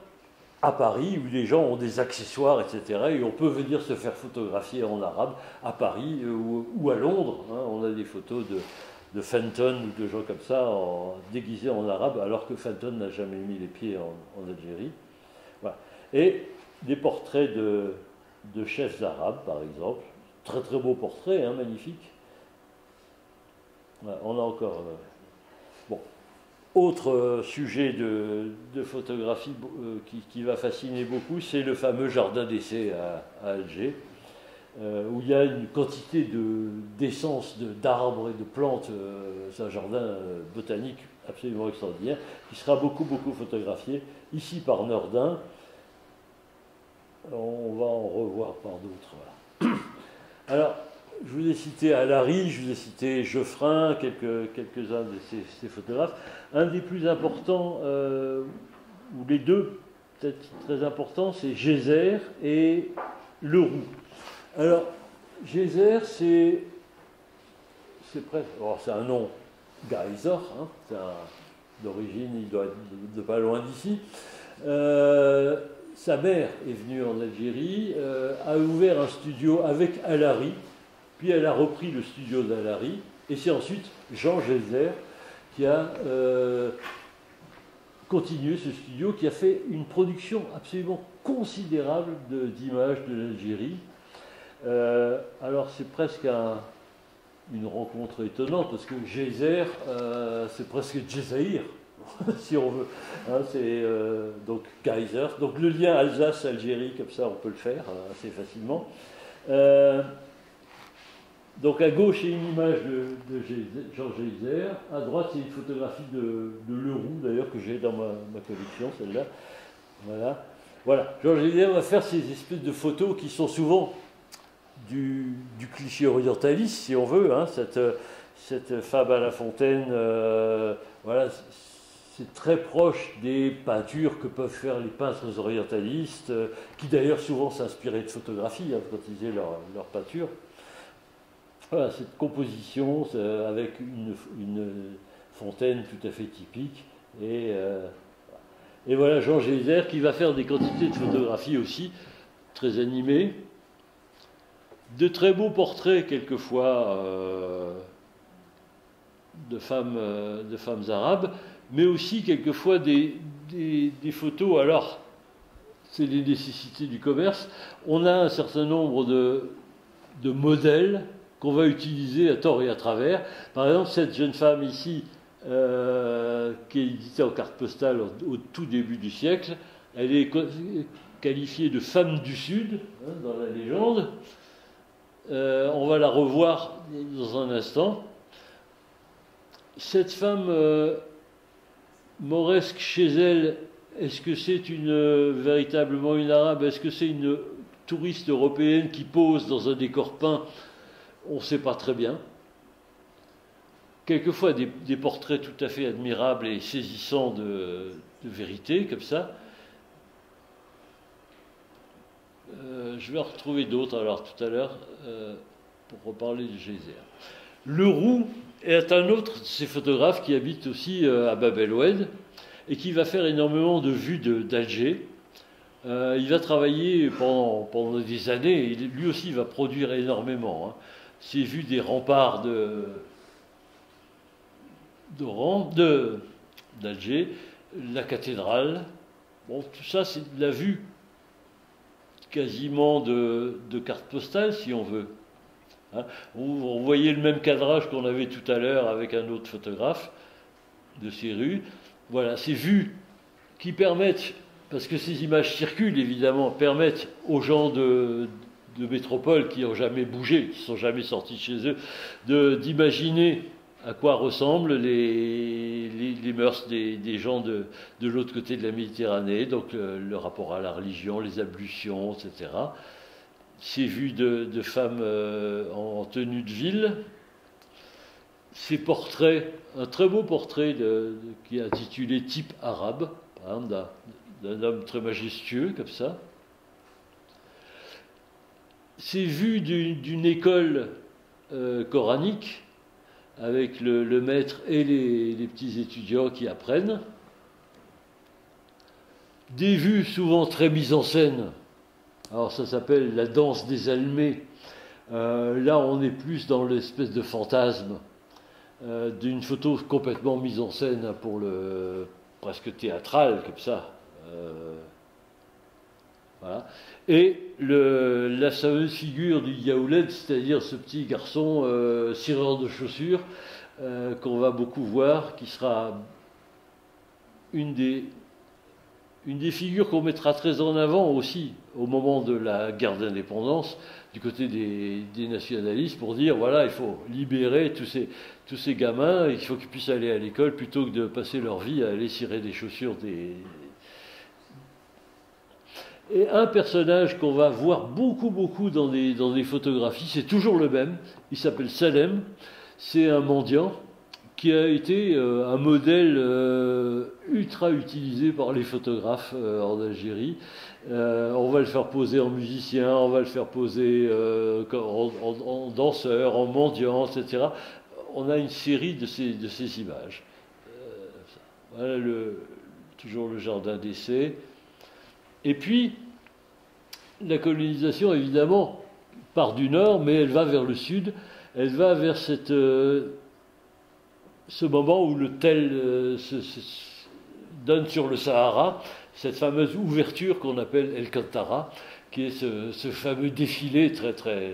à Paris, où les gens ont des accessoires, etc. Et on peut venir se faire photographier en arabe à Paris ou à Londres. Hein. On a des photos de Fenton ou de gens comme ça déguisés en arabe, alors que Fenton n'a jamais mis les pieds en Algérie. Voilà. Et des portraits de chefs arabes, par exemple. Très très beau portrait, hein, magnifique. Voilà, on a encore... bon. Autre sujet de photographie qui va fasciner beaucoup, c'est le fameux jardin d'essai à Alger, où il y a une quantité d'essence, d'arbres et de plantes. C'est un jardin botanique absolument extraordinaire, qui sera beaucoup photographié, ici par Nordin. On va en revoir par d'autres. Voilà. Alors, je vous ai cité Allary, je vous ai cité Geoffrin, quelques-uns de ces photographes. Un des plus importants, ou les deux peut-être très importants, c'est Geyser et Leroux. Alors, Geyser, c'est presque... Oh, c'est un nom Geyser, hein, d'origine, il doit être de pas loin d'ici. Sa mère est venue en Algérie, a ouvert un studio avec Allary, puis elle a repris le studio d'Allary, et c'est ensuite Jean Geyser qui a continué ce studio, qui a fait une production absolument considérable d'images de l'Algérie. Alors c'est presque une rencontre étonnante, parce que Geyser, c'est presque Djezaïr, si on veut. Hein, c'est donc Geyser. Donc le lien Alsace-Algérie, comme ça, on peut le faire assez facilement. Donc à gauche, il y a une image de Jean Geyser. À droite, c'est une photographie de Leroux, d'ailleurs, que j'ai dans ma collection, celle-là. Voilà. Jean Geyser va faire ces espèces de photos qui sont souvent du cliché orientaliste, si on veut. Hein, cette femme à la fontaine, voilà, c'est très proche des peintures que peuvent faire les peintres orientalistes, qui d'ailleurs souvent s'inspiraient de photographies hein, quand ils faisaient leur peinture. Voilà, cette composition avec une fontaine tout à fait typique. Et voilà Jean Geyser qui va faire des quantités de photographies aussi, très animées. De très beaux portraits, quelquefois, de femmes arabes, mais aussi quelquefois des photos. Alors, c'est les nécessités du commerce. On a un certain nombre de modèles qu'on va utiliser à tort et à travers. Par exemple, cette jeune femme ici, qui est éditée en carte postale au tout début du siècle, elle est qualifiée de femme du Sud, hein, dans la légende. On va la revoir dans un instant. Cette femme mauresque chez elle, est-ce que c'est véritablement une arabe? Est-ce que c'est une touriste européenne qui pose dans un décor peint? On ne sait pas très bien. Quelquefois des portraits tout à fait admirables et saisissants de vérité, comme ça. Je vais en retrouver d'autres alors tout à l'heure pour reparler de Geyser. Leroux est un autre de ces photographes qui habite aussi à Bab el-Oued et qui va faire énormément de vues d'Alger. Il va travailler pendant des années et lui aussi va produire énormément. Hein. c'est vu des remparts d'Alger, la cathédrale. Bon, tout ça, c'est de la vue quasiment de carte postale, si on veut. Hein, on voyait le même cadrage qu'on avait tout à l'heure avec un autre photographe de ces rues. Voilà, ces vues qui permettent, parce que ces images circulent évidemment, permettent aux gens de métropole qui n'ont jamais bougé, qui ne sont jamais sortis de chez eux, d'imaginer à quoi ressemblent les mœurs des gens de l'autre côté de la Méditerranée, donc le rapport à la religion, les ablutions, etc. Ces vues de femmes en tenue de ville, ces portraits, un très beau portrait qui est intitulé Type arabe, hein, d'un homme très majestueux comme ça. Ces vues d'une école coranique, avec le maître et les petits étudiants qui apprennent. Des vues souvent très mises en scène. Alors ça s'appelle la danse des Almés. Là, on est plus dans l'espèce de fantasme d'une photo complètement mise en scène pour presque théâtrale, comme ça. Voilà. Et la fameuse figure du Yaouled, c'est-à-dire ce petit garçon cireur de chaussures qu'on va beaucoup voir, qui sera une des figures qu'on mettra très en avant aussi au moment de la guerre d'indépendance du côté des nationalistes, pour dire voilà, il faut libérer tous ces gamins, il faut qu'ils puissent aller à l'école plutôt que de passer leur vie à aller cirer des chaussures Et un personnage qu'on va voir beaucoup dans des photographies, c'est toujours le même, il s'appelle Salem, c'est un mendiant qui a été un modèle ultra utilisé par les photographes en Algérie. On va le faire poser en musicien, on va le faire poser en danseur, en mendiant, etc. On a une série de ces images. Voilà toujours le jardin d'essai. Et puis, la colonisation, évidemment, part du nord, mais elle va vers le sud. Elle va vers ce moment où le tel donne sur le Sahara, cette fameuse ouverture qu'on appelle El Kantara, qui est ce fameux défilé très, très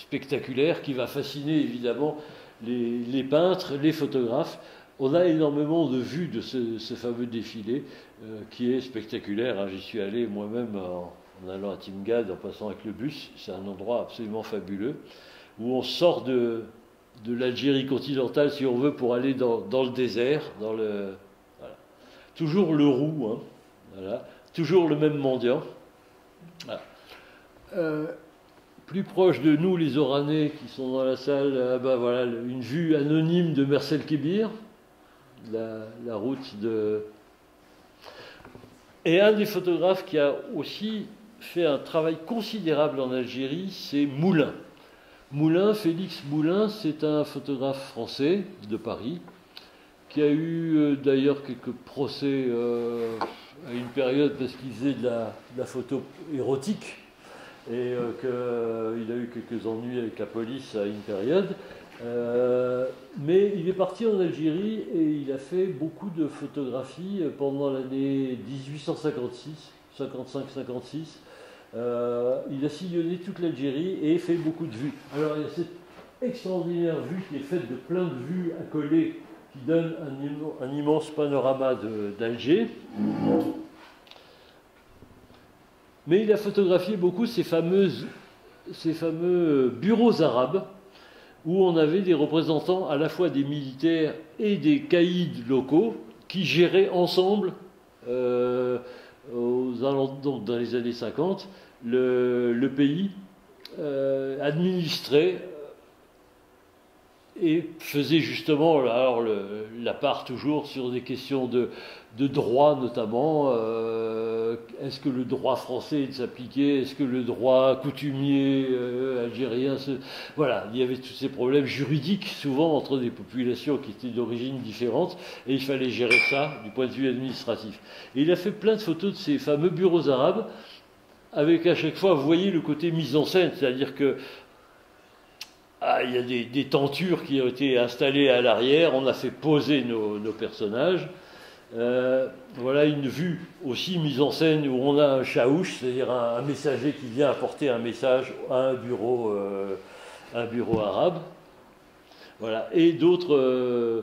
spectaculaire qui va fasciner, évidemment, les peintres, les photographes. On a énormément de vues de ce fameux défilé qui est spectaculaire. Hein. J'y suis allé moi-même en allant à Timgad, en passant avec le bus. C'est un endroit absolument fabuleux où on sort de l'Algérie continentale, si on veut, pour aller dans le désert. Voilà. Toujours le roux, hein. Voilà. Toujours le même mendiant. Voilà. Plus proche de nous, les Oranais qui sont dans la salle, voilà, une vue anonyme de Mersel Kébir. La route de... Et un des photographes qui a aussi fait un travail considérable en Algérie, c'est Moulin. Félix Moulin, c'est un photographe français de Paris, qui a eu d'ailleurs quelques procès à une période parce qu'il faisait de la photo érotique, et qu'il a eu quelques ennuis avec la police à une période. Mais il est parti en Algérie et il a fait beaucoup de photographies pendant l'année 1856, 55-56. Il a sillonné toute l'Algérie et fait beaucoup de vues. Alors il y a cette extraordinaire vue qui est faite de plein de vues accolées qui donne un immense panorama d'Alger. Mais il a photographié beaucoup ces fameux bureaux arabes où on avait des représentants à la fois des militaires et des caïds locaux qui géraient ensemble, donc dans les années 50, le pays, administrait et faisait justement la part toujours sur des questions de droit notamment. Est-ce que le droit français s'appliquait? Est-ce que le droit coutumier algérien Voilà, il y avait tous ces problèmes juridiques souvent entre des populations qui étaient d'origine différente et il fallait gérer ça du point de vue administratif. Et il a fait plein de photos de ces fameux bureaux arabes avec à chaque fois, vous voyez le côté mise en scène, c'est-à-dire que il y a des tentures qui ont été installées à l'arrière, on a fait poser nos personnages. Voilà une vue aussi mise en scène où on a un chaouch, c'est-à-dire un messager qui vient apporter un message à un bureau arabe. Voilà. Et d'autres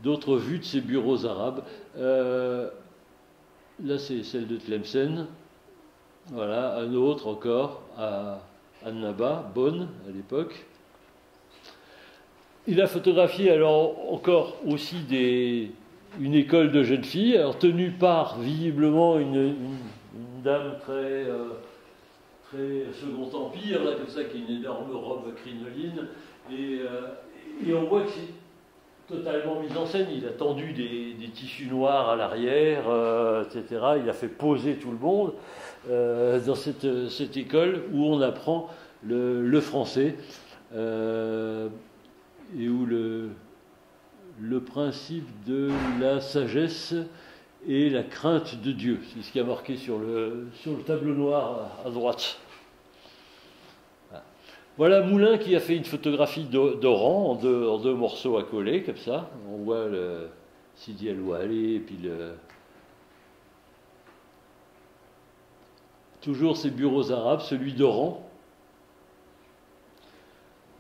vues de ces bureaux arabes. Là, c'est celle de Tlemcen. Voilà, un autre encore à Annaba, Bonn, à l'époque. Il a photographié alors encore aussi une école de jeunes filles, alors tenue par visiblement une dame très Second Empire, là, comme ça, qui a une énorme robe crinoline, et on voit que c'est totalement mis en scène. Il a tendu des tissus noirs à l'arrière, etc. Il a fait poser tout le monde dans cette école où on apprend le français et où le principe de la sagesse et la crainte de Dieu. C'est ce qui a marqué sur le tableau noir à droite. Voilà Moulin qui a fait une photographie d'Oran en deux morceaux à coller, comme ça. On voit le Sidi El-Ouali et puis toujours ces bureaux arabes, celui d'Oran.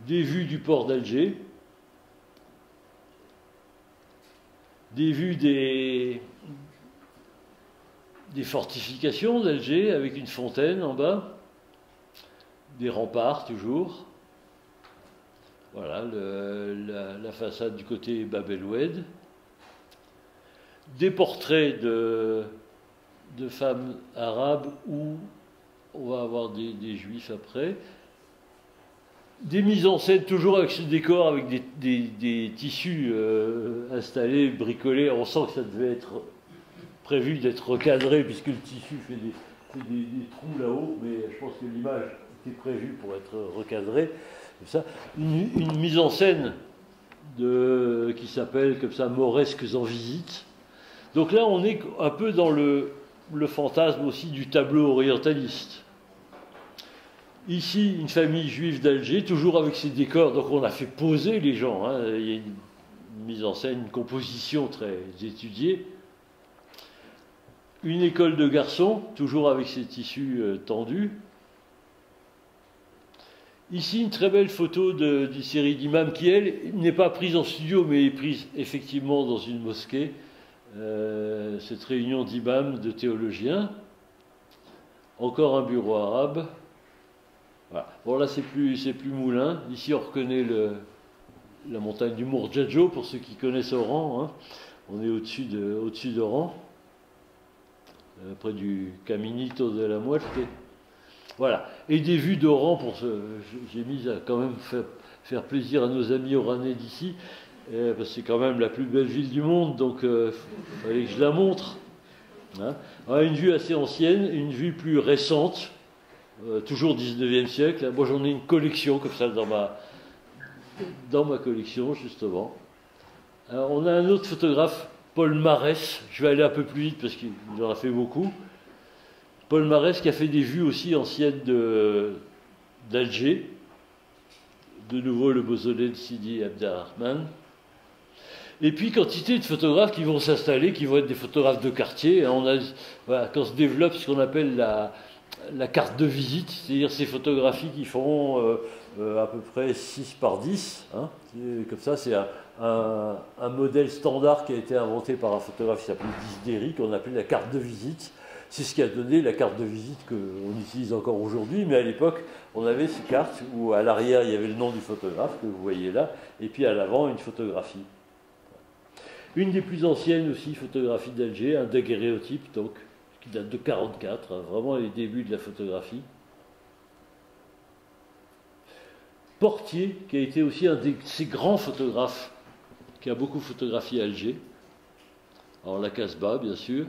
Des vues du port d'Alger. Des vues des fortifications d'Alger avec une fontaine en bas, des remparts toujours. Voilà la façade du côté Bab el-Oued. Des portraits de femmes arabes où on va avoir des juifs après. Des mises en scène toujours avec ce décor, avec des tissus installés, bricolés. On sent que ça devait être prévu d'être recadré puisque le tissu fait des trous là-haut, mais je pense que l'image était prévue pour être recadrée. Ça. Une mise en scène qui s'appelle comme ça Mauresques en visite. Donc là, on est un peu dans le fantasme aussi du tableau orientaliste. Ici, une famille juive d'Alger, toujours avec ses décors. Donc on a fait poser les gens. Hein. Il y a une mise en scène, une composition très étudiée. Une école de garçons, toujours avec ses tissus tendus. Ici, une très belle photo d'une série d'imams qui, elle, n'est pas prise en studio, mais est prise effectivement dans une mosquée. Cette réunion d'imams, de théologiens. Encore un bureau arabe. Voilà. Bon, là, c'est plus Moulin. Ici, on reconnaît la montagne du Mourjadjo, pour ceux qui connaissent Oran. Hein. On est au-dessus d'Oran, près du Caminito de la Muerte. Voilà. Et des vues d'Oran, j'ai mis à quand même faire plaisir à nos amis oranais d'ici, parce que c'est quand même la plus belle ville du monde, donc il fallait que je la montre. Hein. Alors, une vue assez ancienne, une vue plus récente, toujours 19e siècle. Moi, j'en ai une collection comme ça dans ma collection, justement. Alors, on a un autre photographe, Paul Marès. Je vais aller un peu plus vite parce qu'il en a fait beaucoup. Paul Marès qui a fait des vues aussi anciennes d'Alger. De nouveau, le mausolée de Sidi Abderrahman. Et puis, quantité de photographes qui vont s'installer, qui vont être des photographes de quartier. Voilà, quand se développe ce qu'on appelle la carte de visite, c'est-à-dire ces photographies qui font à peu près 6 par 10. Hein, comme ça, c'est un modèle standard qui a été inventé par un photographe qui s'appelait Disdéry, qu'on appelait la carte de visite. C'est ce qui a donné la carte de visite qu'on utilise encore aujourd'hui, mais à l'époque, on avait ces cartes où à l'arrière, il y avait le nom du photographe, que vous voyez là, et puis à l'avant, une photographie. Une des plus anciennes aussi, photographie d'Alger, un daguerréotype, donc, qui date de 1944, hein, vraiment les débuts de la photographie. Portier, qui a été aussi un de ces grands photographes, qui a beaucoup photographié Alger. Alors la Casbah, bien sûr.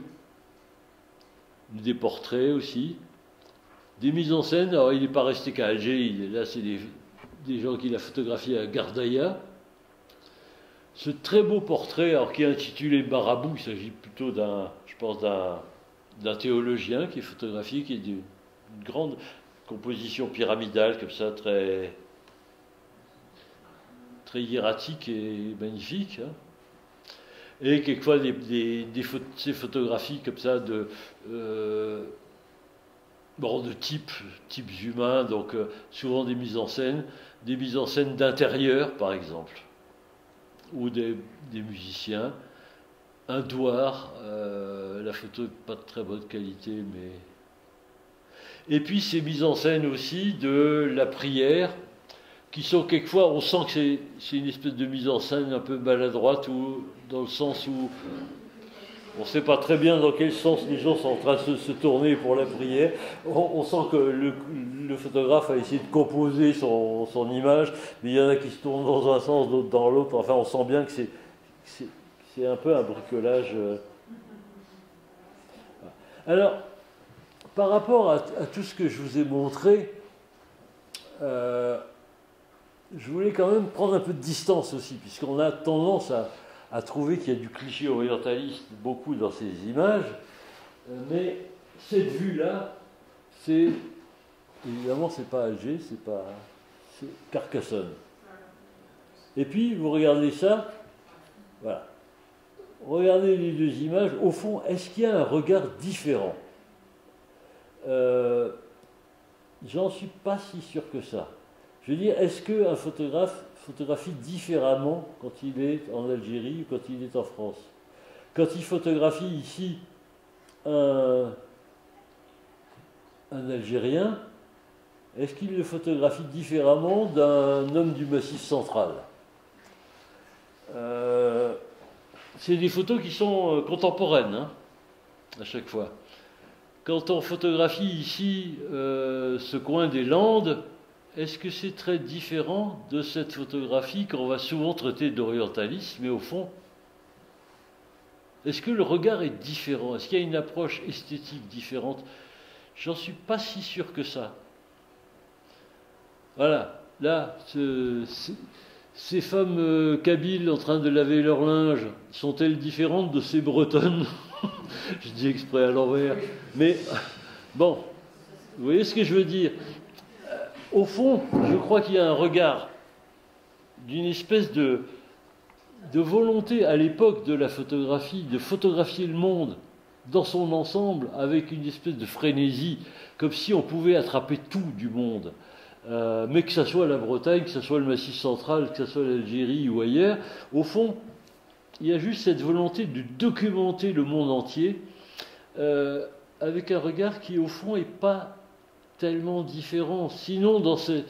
Des portraits aussi. Des mises en scène. Alors il n'est pas resté qu'à Alger, là c'est des gens qu'il a photographiés à Gardaïa. Ce très beau portrait, alors qui est intitulé Marabout, il s'agit plutôt d'un théologien qui est photographié, qui est d'une grande composition pyramidale, comme ça, très très hiératique et magnifique. Hein. Et quelquefois ces photographies comme ça de types humains, donc souvent des mises en scène d'intérieur par exemple, ou des musiciens, un douar, la photo n'est pas de très bonne qualité, mais... Et puis ces mises en scène aussi de la prière, qui sont quelquefois, on sent que c'est une espèce de mise en scène un peu maladroite, ou dans le sens où on ne sait pas très bien dans quel sens les gens sont en train de se tourner pour la prière. On sent que le photographe a essayé de composer son image, mais il y en a qui se tournent dans un sens, d'autres dans l'autre. Enfin, on sent bien que c'est un peu un bricolage. Alors, par rapport à tout ce que je vous ai montré, je voulais quand même prendre un peu de distance aussi, puisqu'on a tendance à trouver qu'il y a du cliché orientaliste beaucoup dans ces images, mais cette vue-là, évidemment, c'est pas Alger, c'est Carcassonne. Et puis, vous regardez ça, voilà. Regardez les deux images, au fond, est-ce qu'il y a un regard différent ? J'en suis pas si sûr que ça. Je veux dire, est-ce qu'un photographe photographie différemment quand il est en Algérie ou quand il est en France? Quand il photographie ici un Algérien, est-ce qu'il le photographie différemment d'un homme du Massif central? C'est des photos qui sont contemporaines, hein, à chaque fois. Quand on photographie ici ce coin des Landes, est-ce que c'est très différent de cette photographie qu'on va souvent traiter d'orientalisme, mais au fond, est-ce que le regard est différent? Est-ce qu'il y a une approche esthétique différente? J'en suis pas si sûr que ça. Voilà, là, ces femmes kabyles en train de laver leur linge, sont-elles différentes de ces bretonnes? Je dis exprès à l'envers. Mais, bon, vous voyez ce que je veux dire? Au fond, je crois qu'il y a un regard d'une espèce de volonté à l'époque de la photographie, de photographier le monde dans son ensemble avec une espèce de frénésie, comme si on pouvait attraper tout du monde. Mais que ce soit la Bretagne, que ce soit le Massif central, que ce soit l'Algérie ou ailleurs, au fond, il y a juste cette volonté de documenter le monde entier avec un regard qui, au fond, n'est pas tellement différent. Sinon, dans ce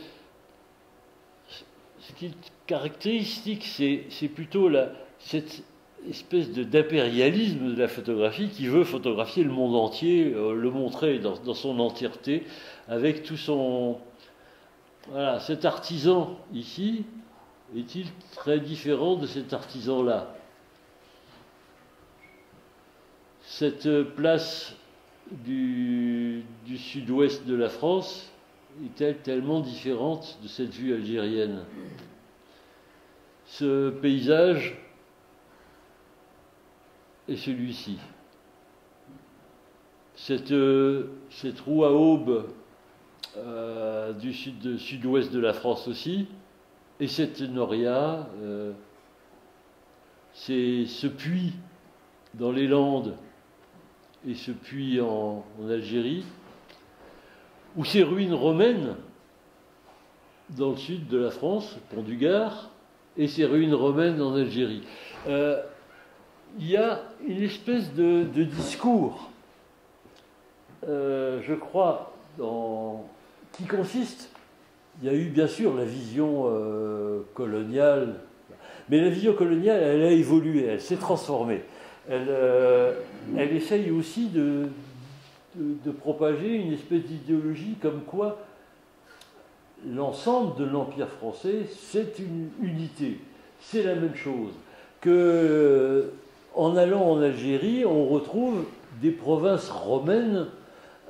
qui est caractéristique, c'est plutôt cette espèce d'impérialisme de la photographie qui veut photographier le monde entier, le montrer dans son entièreté, avec tout son... Voilà, cet artisan ici, est-il très différent de cet artisan-là? Cette place du sud-ouest de la France est-elle tellement différente de cette vue algérienne? Ce paysage est celui-ci. Cette roue à aube du sud-ouest de la France aussi, et cette noria, c'est ce puits dans les Landes et ce puits en Algérie, ou ces ruines romaines dans le sud de la France, Pont du Gard, et ces ruines romaines en Algérie. Il y a une espèce de discours, je crois, qui consiste, il y a eu bien sûr la vision coloniale, mais la vision coloniale, elle a évolué, elle s'est transformée. Elle essaye aussi de propager une espèce d'idéologie comme quoi l'ensemble de l'Empire français, c'est une unité, c'est la même chose. En allant en Algérie, on retrouve des provinces romaines,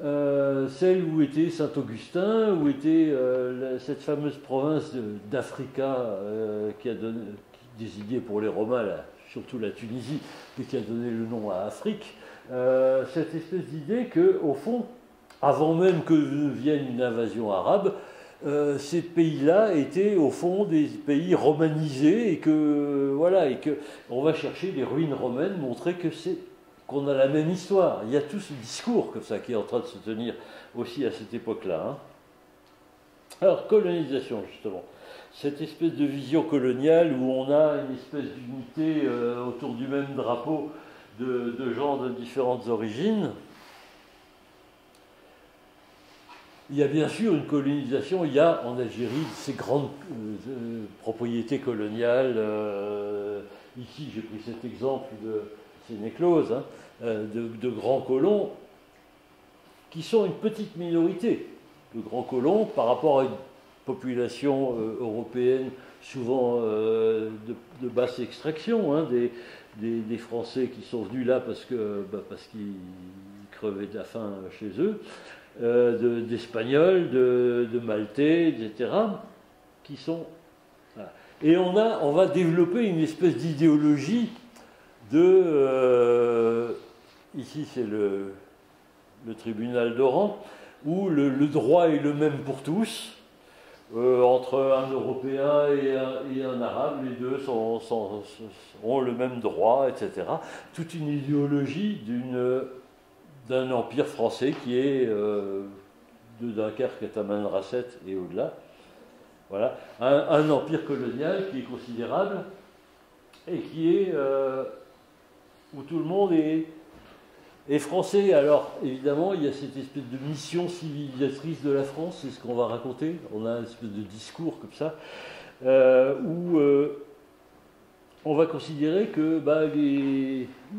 celle où était Saint-Augustin, où était cette fameuse province d'Africa qui désignait pour les Romains, surtout la Tunisie, et qui a donné le nom à Afrique. Cette espèce d'idée qu'au fond, avant même que vienne une invasion arabe, ces pays-là étaient au fond des pays romanisés et que voilà et que on va chercher les ruines romaines, montrer que c'est qu'on a la même histoire. Il y a tout ce discours comme ça qui est en train de se tenir aussi à cette époque-là. Hein. Alors colonisation justement, cette espèce de vision coloniale où on a une espèce d'unité autour du même drapeau de gens de différentes origines. Il y a bien sûr une colonisation, il y a en Algérie ces grandes propriétés coloniales. Ici, j'ai pris cet exemple de Sénéclose, hein, de grands colons, qui sont une petite minorité de grands colons par rapport à une population européenne souvent de basse extraction, hein, des Français qui sont venus là parce qu'ils crevaient de la faim chez eux. D'Espagnols, de Maltais, etc., qui sont... Voilà. Et on va développer une espèce d'idéologie ici c'est le tribunal d'Oran, où le droit est le même pour tous, entre un Européen et un Arabe, les deux ont le même droit, etc. Toute une idéologie d'un empire français qui est de Dunkerque à Tamanrasset et au-delà. Voilà. Un empire colonial qui est considérable et qui est où tout le monde est français. Alors évidemment, il y a cette espèce de mission civilisatrice de la France, c'est ce qu'on va raconter. On a une espèce de discours comme ça, où on va considérer que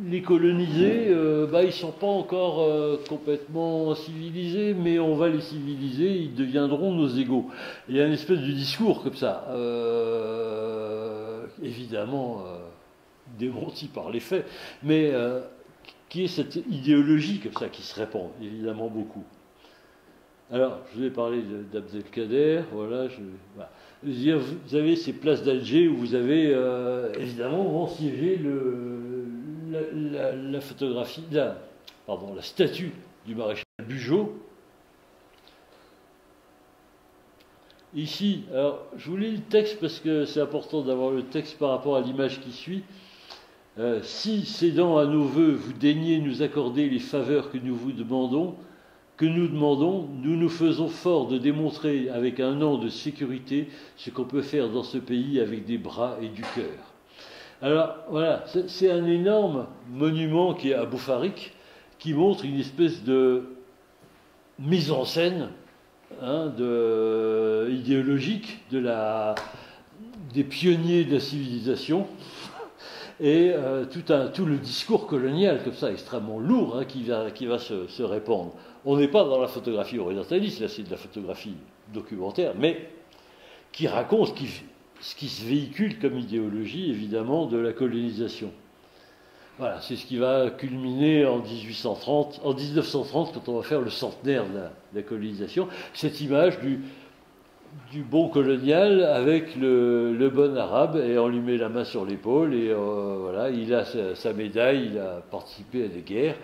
les colonisés, ils ne sont pas encore complètement civilisés, mais on va les civiliser, ils deviendront nos égaux. Il y a une espèce de discours comme ça, évidemment démenti par les faits, mais qui est cette idéologie comme ça qui se répand évidemment beaucoup. Alors, je vous ai parlé d'Abdelkader, voilà, vous avez ces places d'Alger où vous avez évidemment vont siéger la photographie, la statue du maréchal Bugeaud. Ici, alors je vous lis le texte parce que c'est important d'avoir le texte par rapport à l'image qui suit. Si, cédant à nos vœux, vous daignez nous accorder les faveurs que nous vous demandons, nous nous faisons fort de démontrer avec un an de sécurité ce qu'on peut faire dans ce pays avec des bras et du cœur. Alors voilà, c'est un énorme monument qui est à Boufarik, qui montre une espèce de mise en scène idéologique des pionniers de la civilisation. Et tout le discours colonial, comme ça, extrêmement lourd, hein, qui va se répandre. On n'est pas dans la photographie orientaliste, là c'est de la photographie documentaire, mais qui raconte ce qui se véhicule comme idéologie, évidemment, de la colonisation. Voilà, c'est ce qui va culminer en 1930, quand on va faire le centenaire de la colonisation. Cette image du bon colonial avec le bon arabe, et on lui met la main sur l'épaule, et voilà, il a sa médaille, il a participé à des guerres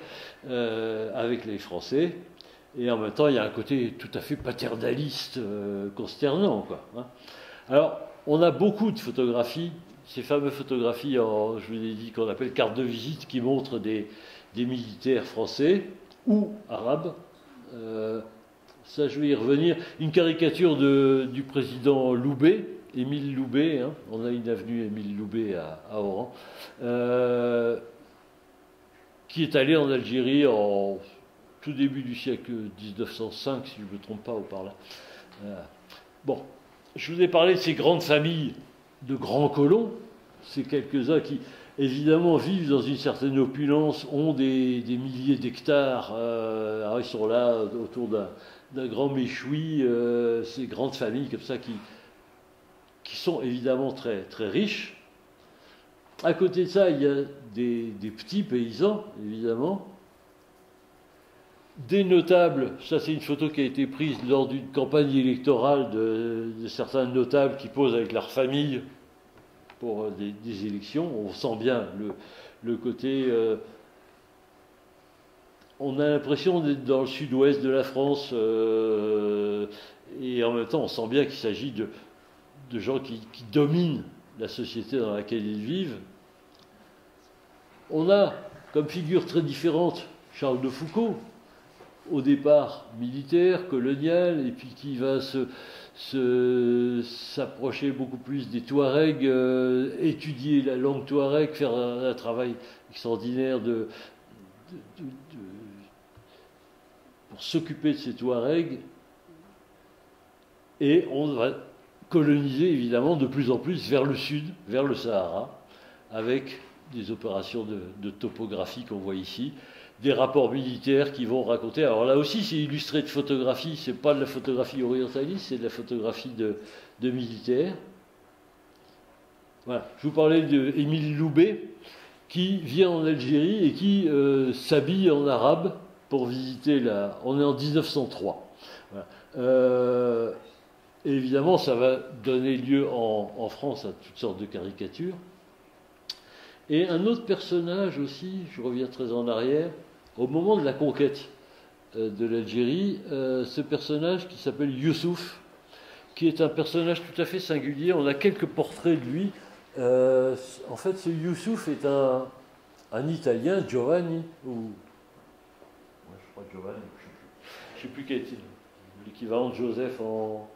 avec les Français, et en même temps il y a un côté tout à fait paternaliste, consternant, quoi, hein. Alors, on a beaucoup de photographies, ces fameuses photographies, je vous ai dit qu'on appelle carte de visite, qui montrent des militaires français ou arabes. Ça, je vais y revenir. Une caricature du président Loubet, Émile Loubet, hein. On a une avenue Émile Loubet à Oran, qui est allé en Algérie en tout début du siècle 1905, si je ne me trompe pas, ou par là. Bon, je vous ai parlé de ces grandes familles de grands colons, ces quelques-uns qui, évidemment, vivent dans une certaine opulence, ont des milliers d'hectares, alors ils sont là autour d'un grand méchoui, ces grandes familles comme ça qui sont évidemment très, très riches. À côté de ça, il y a des petits paysans, évidemment. Des notables, ça c'est une photo qui a été prise lors d'une campagne électorale de certains notables qui posent avec leur famille pour des élections. On sent bien le côté on a l'impression d'être dans le sud-ouest de la France, et en même temps, on sent bien qu'il s'agit de gens qui dominent la société dans laquelle ils vivent. On a comme figure très différente Charles de Foucault, au départ militaire, colonial, et puis qui va s'approcher beaucoup plus des Touaregs, étudier la langue touareg, faire un travail extraordinaire pour s'occuper de ces Touaregs. Et on va coloniser évidemment de plus en plus vers le sud, vers le Sahara, avec des opérations de topographie qu'on voit ici, des rapports militaires qui vont raconter. Alors là aussi, c'est illustré de photographie, c'est pas de la photographie orientaliste, c'est de la photographie de militaires. Voilà. Je vous parlais d'Émile Loubet, qui vient en Algérie et qui s'habille en arabe pour visiter la... On est en 1903. Voilà. Et évidemment, ça va donner lieu en France à toutes sortes de caricatures. Et un autre personnage aussi, je reviens très en arrière, au moment de la conquête de l'Algérie, ce personnage qui s'appelle Youssouf, qui est un personnage tout à fait singulier. On a quelques portraits de lui. En fait, ce Youssouf est un Italien, Giovanni, ou... Ouais, je crois Giovanni, je ne sais plus quel était l'équivalent de Joseph en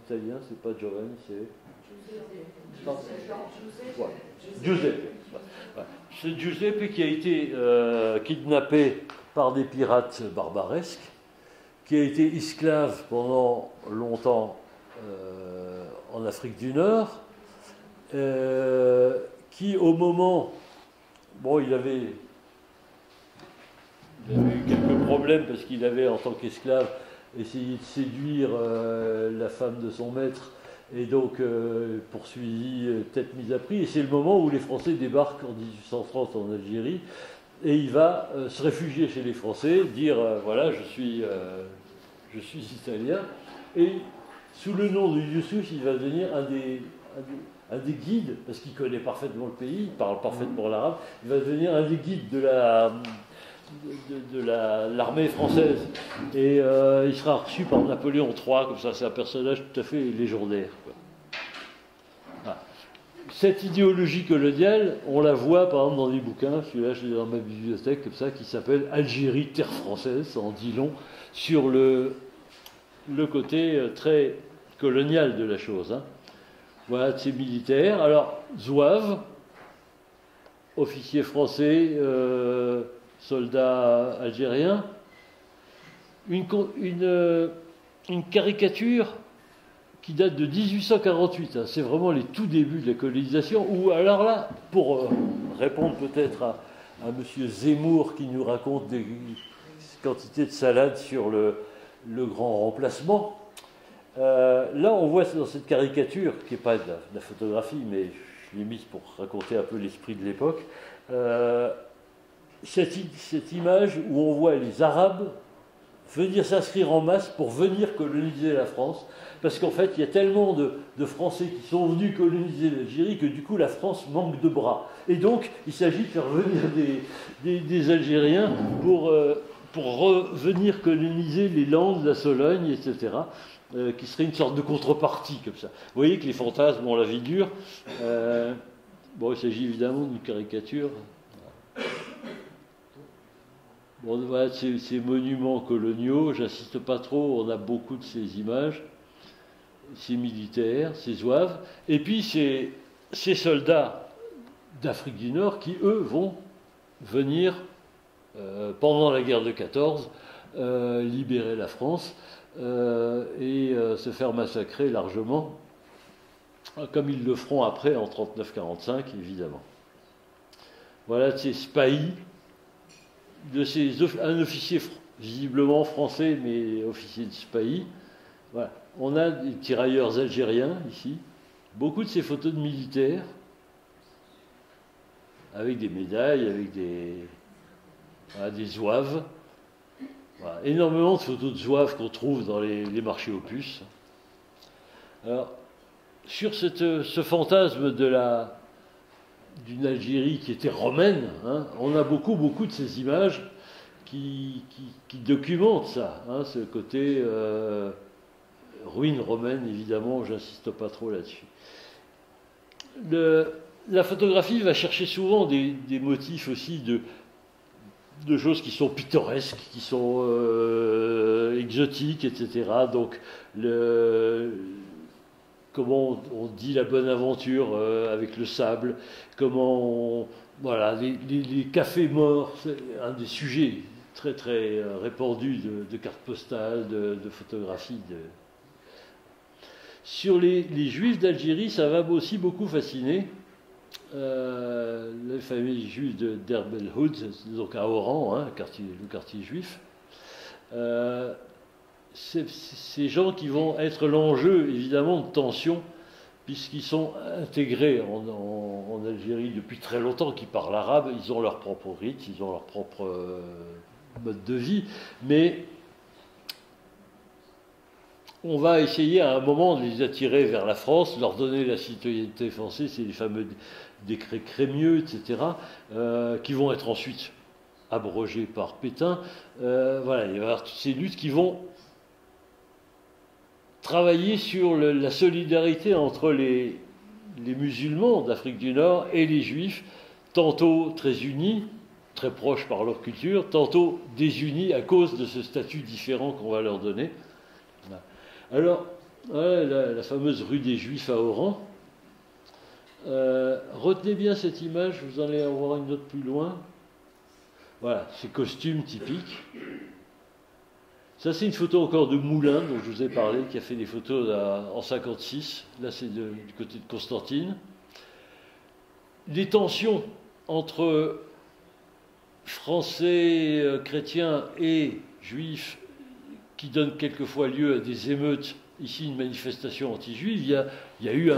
italien, c'est pas Giovanni, c'est... Giuseppe. C'est Giuseppe qui a été kidnappé par des pirates barbaresques, qui a été esclave pendant longtemps en Afrique du Nord, qui au moment... Bon, il avait eu quelques problèmes parce qu'il avait, en tant qu'esclave, essayé de séduire la femme de son maître, et donc poursuivi, tête mise à prix. Et c'est le moment où les Français débarquent en 1830 en Algérie, et il va se réfugier chez les Français, dire voilà, je suis italien, et sous le nom de Youssouf, il va devenir un des guides, parce qu'il connaît parfaitement le pays, il parle parfaitement l'arabe, il va devenir un des guides de l'armée française. Et il sera reçu par Napoléon III, comme ça, c'est un personnage tout à fait légendaire, quoi. Ah. Cette idéologie coloniale, on la voit par exemple dans des bouquins, celui-là je l'ai dans ma bibliothèque, comme ça, qui s'appelle Algérie, terre française, ça en dit long sur le côté très colonial de la chose, hein. Voilà de ces militaires. Alors, zouaves, officiers français, soldats algériens, une caricature qui date de 1848, hein, c'est vraiment les tout débuts de la colonisation, où alors là, pour répondre peut-être à M. Zemmour qui nous raconte des quantités de salades sur le grand remplacement, là on voit dans cette caricature, qui n'est pas de la photographie, mais je l'ai mise pour raconter un peu l'esprit de l'époque, cette image où on voit les Arabes venir s'inscrire en masse pour venir coloniser la France, parce qu'en fait, il y a tellement de Français qui sont venus coloniser l'Algérie que du coup, la France manque de bras. Et donc, il s'agit de faire venir des Algériens pour revenir coloniser les Landes, la Sologne, etc., qui serait une sorte de contrepartie, comme ça. Vous voyez que les fantasmes ont la vie dure. Bon, il s'agit évidemment d'une caricature. Bon, voilà, ces monuments coloniaux, j'insiste pas trop, on a beaucoup de ces images, ces militaires, ces zouaves, et puis ces soldats d'Afrique du Nord qui, eux, vont venir, pendant la guerre de 14, libérer la France et se faire massacrer largement, comme ils le feront après en 39-45, évidemment. Voilà de ces spahis, un officier visiblement français, mais officier de Spahi. Voilà. On a des tirailleurs algériens ici, beaucoup de ces photos de militaires, avec des médailles, avec des zouaves. Voilà. Énormément de photos de zouaves qu'on trouve dans les marchés aux puces. Alors, sur ce fantasme d'une Algérie qui était romaine, hein, on a beaucoup de ces images qui documente ça, hein, ce côté ruine romaine, évidemment, j'insiste pas trop là-dessus. La photographie va chercher souvent des motifs aussi de choses qui sont pittoresques, qui sont exotiques, etc. Donc, comment on dit la bonne aventure avec le sable, voilà, les cafés morts, c'est un des sujets très très répandus de cartes postales, de photographies. Sur les Juifs d'Algérie, ça va aussi beaucoup fasciner. La famille juive d'Erb el-Houd, donc à Oran, hein, le quartier juif. Ces gens qui vont être l'enjeu, évidemment, de tension, puisqu'ils sont intégrés en Algérie depuis très longtemps, qui parlent arabe, ils ont leur propre rite, ils ont leur propre mode de vie, mais on va essayer à un moment de les attirer vers la France, leur donner la citoyenneté française, c'est les fameux décrets Crémieux, etc., qui vont être ensuite abrogés par Pétain. Voilà, il va y avoir toutes ces luttes qui vont travailler sur la solidarité entre les musulmans d'Afrique du Nord et les juifs, tantôt très unis, très proches par leur culture, tantôt désunis à cause de ce statut différent qu'on va leur donner. Alors, voilà la fameuse rue des Juifs à Oran. Retenez bien cette image, vous allez en voir une autre plus loin. Voilà, ces costumes typiques. Ça, c'est une photo encore de Moulin, dont je vous ai parlé, qui a fait des photos en 56. Là, c'est du côté de Constantine. Les tensions entre Français, chrétiens et Juifs qui donne quelquefois lieu à des émeutes, ici une manifestation anti-juive, il y a eu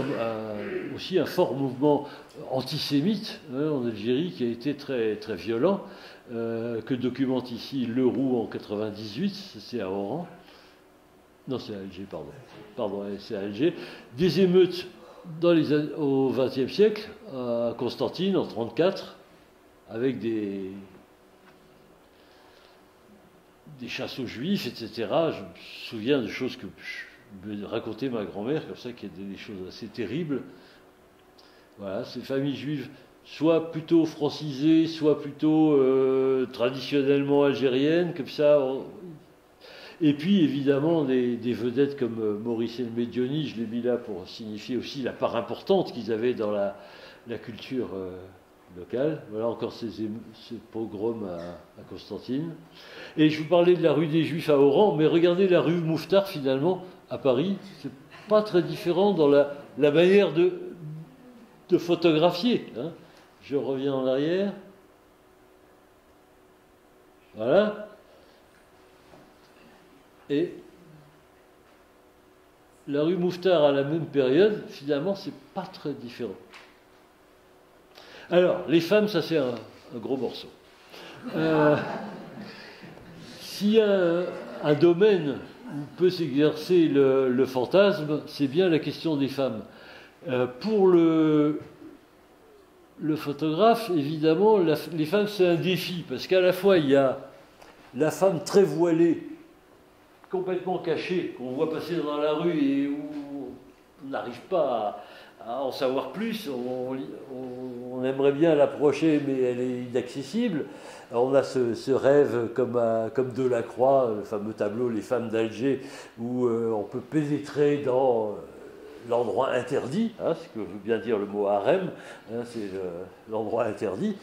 aussi un fort mouvement antisémite en Algérie qui a été très, très violent, que documente ici Leroux en 98, c'est à Oran. Non, c'est à Alger, pardon. Pardon, c'est à Alger. Des émeutes au XXe siècle, à Constantine en 1934, avec des chasses aux juifs, etc. Je me souviens de choses que me racontait ma grand-mère, comme ça, qui étaient des choses assez terribles. Voilà, ces familles juives, soit plutôt francisées, soit plutôt traditionnellement algériennes, comme ça. Et puis, évidemment, des vedettes comme Maurice El Médioni, je l'ai mis là pour signifier aussi la part importante qu'ils avaient dans la culture locale. Voilà encore ces pogroms à Constantine. Et je vous parlais de la rue des Juifs à Oran, mais regardez la rue Mouffetard finalement à Paris, c'est pas très différent dans la manière de photographier. Hein. Je reviens en arrière. Voilà. Et la rue Mouffetard à la même période, finalement, c'est pas très différent. Alors, les femmes, ça c'est un gros morceau. S'il y a un domaine où peut s'exercer le fantasme, c'est bien la question des femmes. Pour le photographe, évidemment, les femmes, c'est un défi, parce qu'à la fois, il y a la femme très voilée, complètement cachée, qu'on voit passer dans la rue et où on n'arrive pas à en savoir plus, on aimerait bien l'approcher, mais elle est inaccessible. Alors on a ce rêve comme Delacroix, le fameux tableau Les femmes d'Alger, où on peut pénétrer dans l'endroit interdit, hein, ce que veut bien dire le mot harem, hein, c'est l'endroit interdit.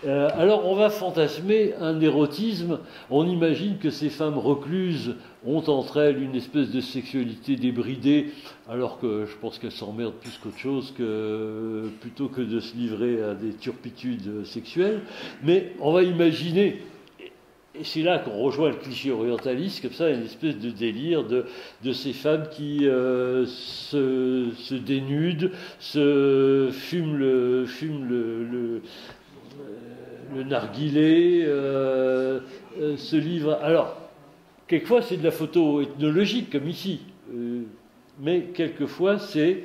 Alors on va fantasmer un érotisme, on imagine que ces femmes recluses ont entre elles une espèce de sexualité débridée, alors que je pense qu'elles s'emmerdent plus qu'autre chose, plutôt que de se livrer à des turpitudes sexuelles. Mais on va imaginer, et c'est là qu'on rejoint le cliché orientaliste, comme ça, une espèce de délire de ces femmes qui se dénudent, se fument le narguilé, se livre. Alors, quelquefois c'est de la photo ethnologique, comme ici, mais quelquefois c'est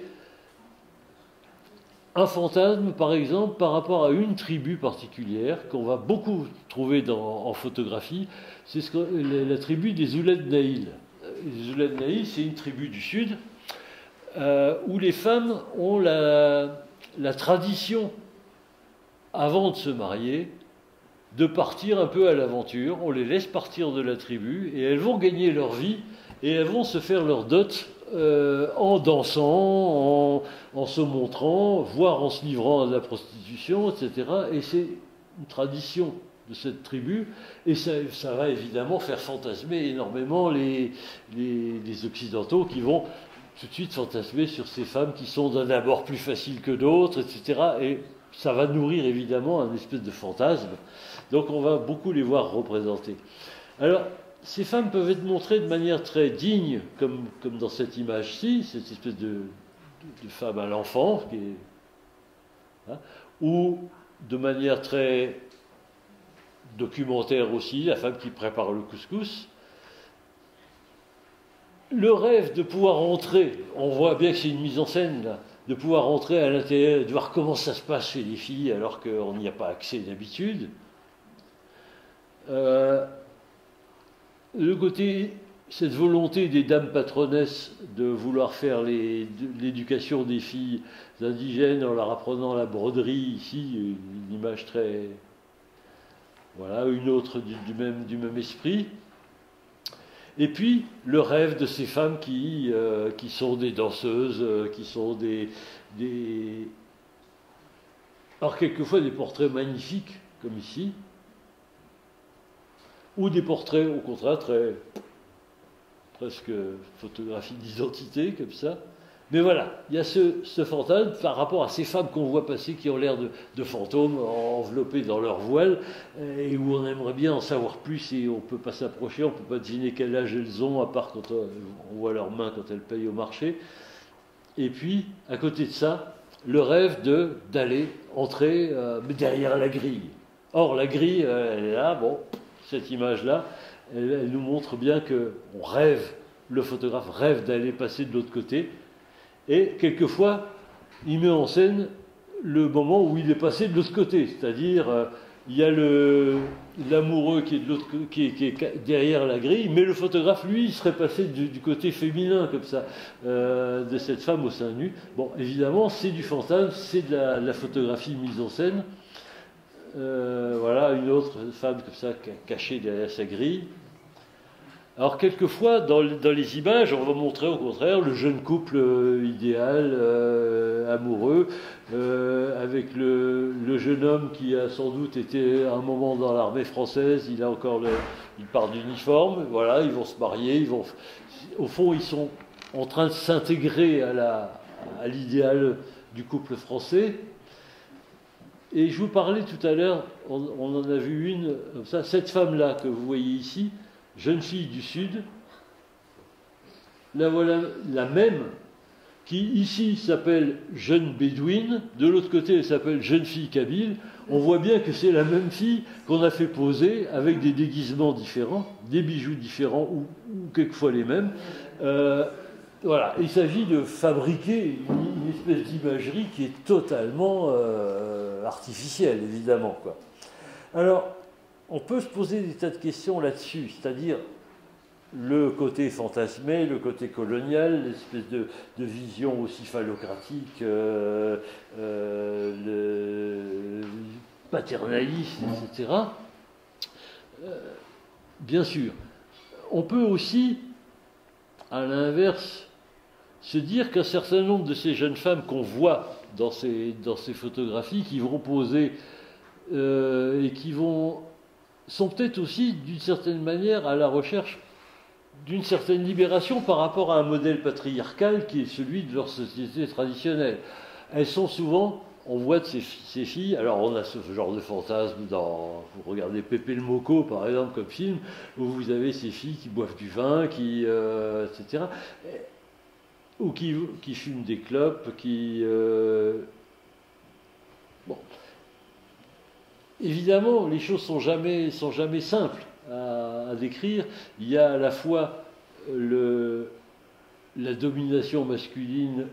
un fantasme, par exemple, par rapport à une tribu particulière qu'on va beaucoup trouver en photographie, c'est la tribu des Ouled Naïl. Les Ouled Naïl, c'est une tribu du sud où les femmes ont la tradition, avant de se marier, de partir un peu à l'aventure. On les laisse partir de la tribu et elles vont gagner leur vie et elles vont se faire leur dot en dansant, en se montrant, voire en se livrant à la prostitution, etc. Et c'est une tradition de cette tribu, et ça va évidemment faire fantasmer énormément les Occidentaux qui vont tout de suite fantasmer sur ces femmes qui sont d'un abord plus faciles que d'autres, etc. Et ça va nourrir évidemment un espèce de fantasme. Donc on va beaucoup les voir représentées. Alors, ces femmes peuvent être montrées de manière très digne, comme dans cette image-ci, cette espèce de femme à l'enfant, hein, ou de manière très documentaire aussi, la femme qui prépare le couscous. Le rêve de pouvoir entrer, on voit bien que c'est une mise en scène là, de pouvoir entrer à l'intérieur, de voir comment ça se passe chez les filles alors qu'on n'y a pas accès d'habitude. Le côté, cette volonté des dames patronesses de vouloir faire l'éducation des filles indigènes en leur apprenant la broderie, ici, une image très... Voilà, une autre du même esprit. Et puis, le rêve de ces femmes qui sont des danseuses, qui sont alors, quelquefois, des portraits magnifiques, comme ici, ou des portraits, au contraire, presque photographie d'identité, comme ça. Mais voilà, il y a ce fantasme par rapport à ces femmes qu'on voit passer qui ont l'air de fantômes enveloppées dans leur voile et où on aimerait bien en savoir plus et on ne peut pas s'approcher, on ne peut pas deviner quel âge elles ont, à part quand on voit leurs mains quand elles payent au marché. Et puis, à côté de ça, le rêve d'aller entrer derrière la grille. Or, la grille, elle est là, bon, cette image-là, elle nous montre bien qu'on rêve, le photographe rêve d'aller passer de l'autre côté. Et quelquefois, il met en scène le moment où il est passé de l'autre côté, c'est-à-dire il y a l'amoureux qui est derrière la grille, mais le photographe, lui, il serait passé du côté féminin, comme ça, de cette femme au sein nu. Bon, évidemment, c'est du fantasme, c'est de la photographie mise en scène. Voilà, une autre femme comme ça, cachée derrière sa grille. Alors quelquefois, dans les images, on va montrer au contraire le jeune couple idéal, amoureux, avec le jeune homme qui a sans doute été un moment dans l'armée française, il part d'uniforme, voilà, ils vont se marier, au fond, ils sont en train de s'intégrer à l'idéal du couple français. Et je vous parlais tout à l'heure, on en a vu une, comme ça, cette femme-là que vous voyez ici, jeune fille du Sud, là voilà la même, qui ici s'appelle jeune bédouine, de l'autre côté elle s'appelle jeune fille kabyle. On voit bien que c'est la même fille qu'on a fait poser avec des déguisements différents, des bijoux différents ou quelquefois les mêmes. Voilà, il s'agit de fabriquer une espèce d'imagerie qui est totalement artificielle, évidemment, quoi. Alors, on peut se poser des tas de questions là-dessus, c'est-à-dire le côté fantasmé, le côté colonial, l'espèce de vision aussi phallocratique, le paternaliste, etc. Bien sûr, on peut aussi, à l'inverse, se dire qu'un certain nombre de ces jeunes femmes qu'on voit dans ces photographies, qui vont poser et qui sont peut-être aussi, d'une certaine manière, à la recherche d'une certaine libération par rapport à un modèle patriarcal qui est celui de leur société traditionnelle. Elles sont souvent, on voit de ces filles, alors on a ce genre de fantasme vous regardez Pépé le Moko par exemple comme film, où vous avez ces filles qui boivent du vin, etc., ou qui fument des clopes, Bon. Évidemment, les choses sont jamais simples à décrire. Il y a à la fois la domination masculine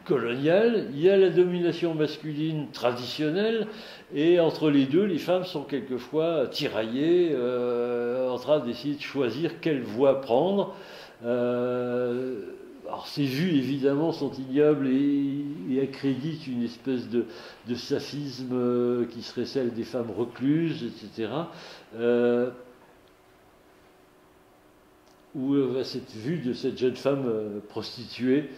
coloniale, il y a la domination masculine traditionnelle, et entre les deux, les femmes sont quelquefois tiraillées, en train d'essayer de choisir quelle voie prendre. Alors ces vues, évidemment, sont ignobles et accréditent une espèce de saphisme qui serait celle des femmes recluses, etc. Où cette vue de cette jeune femme prostituée,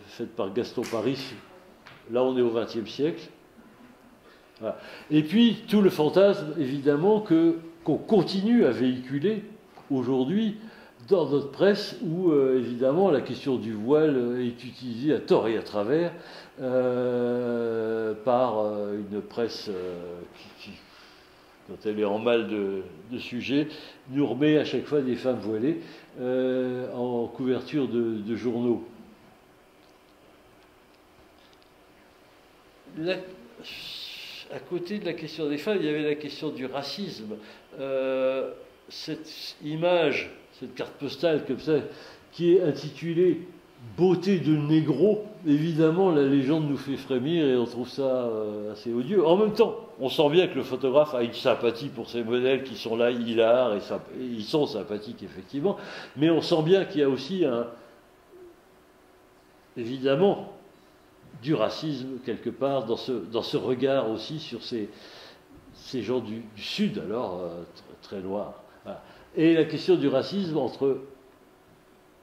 faite par Gaston Paris, là on est au XXe siècle. Voilà. Et puis tout le fantasme, évidemment, qu'on continue à véhiculer aujourd'hui dans notre presse, où évidemment la question du voile est utilisée à tort et à travers par une presse qui, quand elle est en mal de sujets, nous remet à chaque fois des femmes voilées en couverture de journaux. À côté de la question des femmes, il y avait la question du racisme. Cette image, cette carte postale comme ça, qui est intitulée « Beauté de négro », évidemment, la légende nous fait frémir et on trouve ça assez odieux. En même temps, on sent bien que le photographe a une sympathie pour ces modèles qui sont là, hilars, et ils sont sympathiques, effectivement, mais on sent bien qu'il y a aussi, évidemment, du racisme quelque part dans ce regard aussi sur ces gens du Sud, alors très noirs. Voilà. Et la question du racisme entre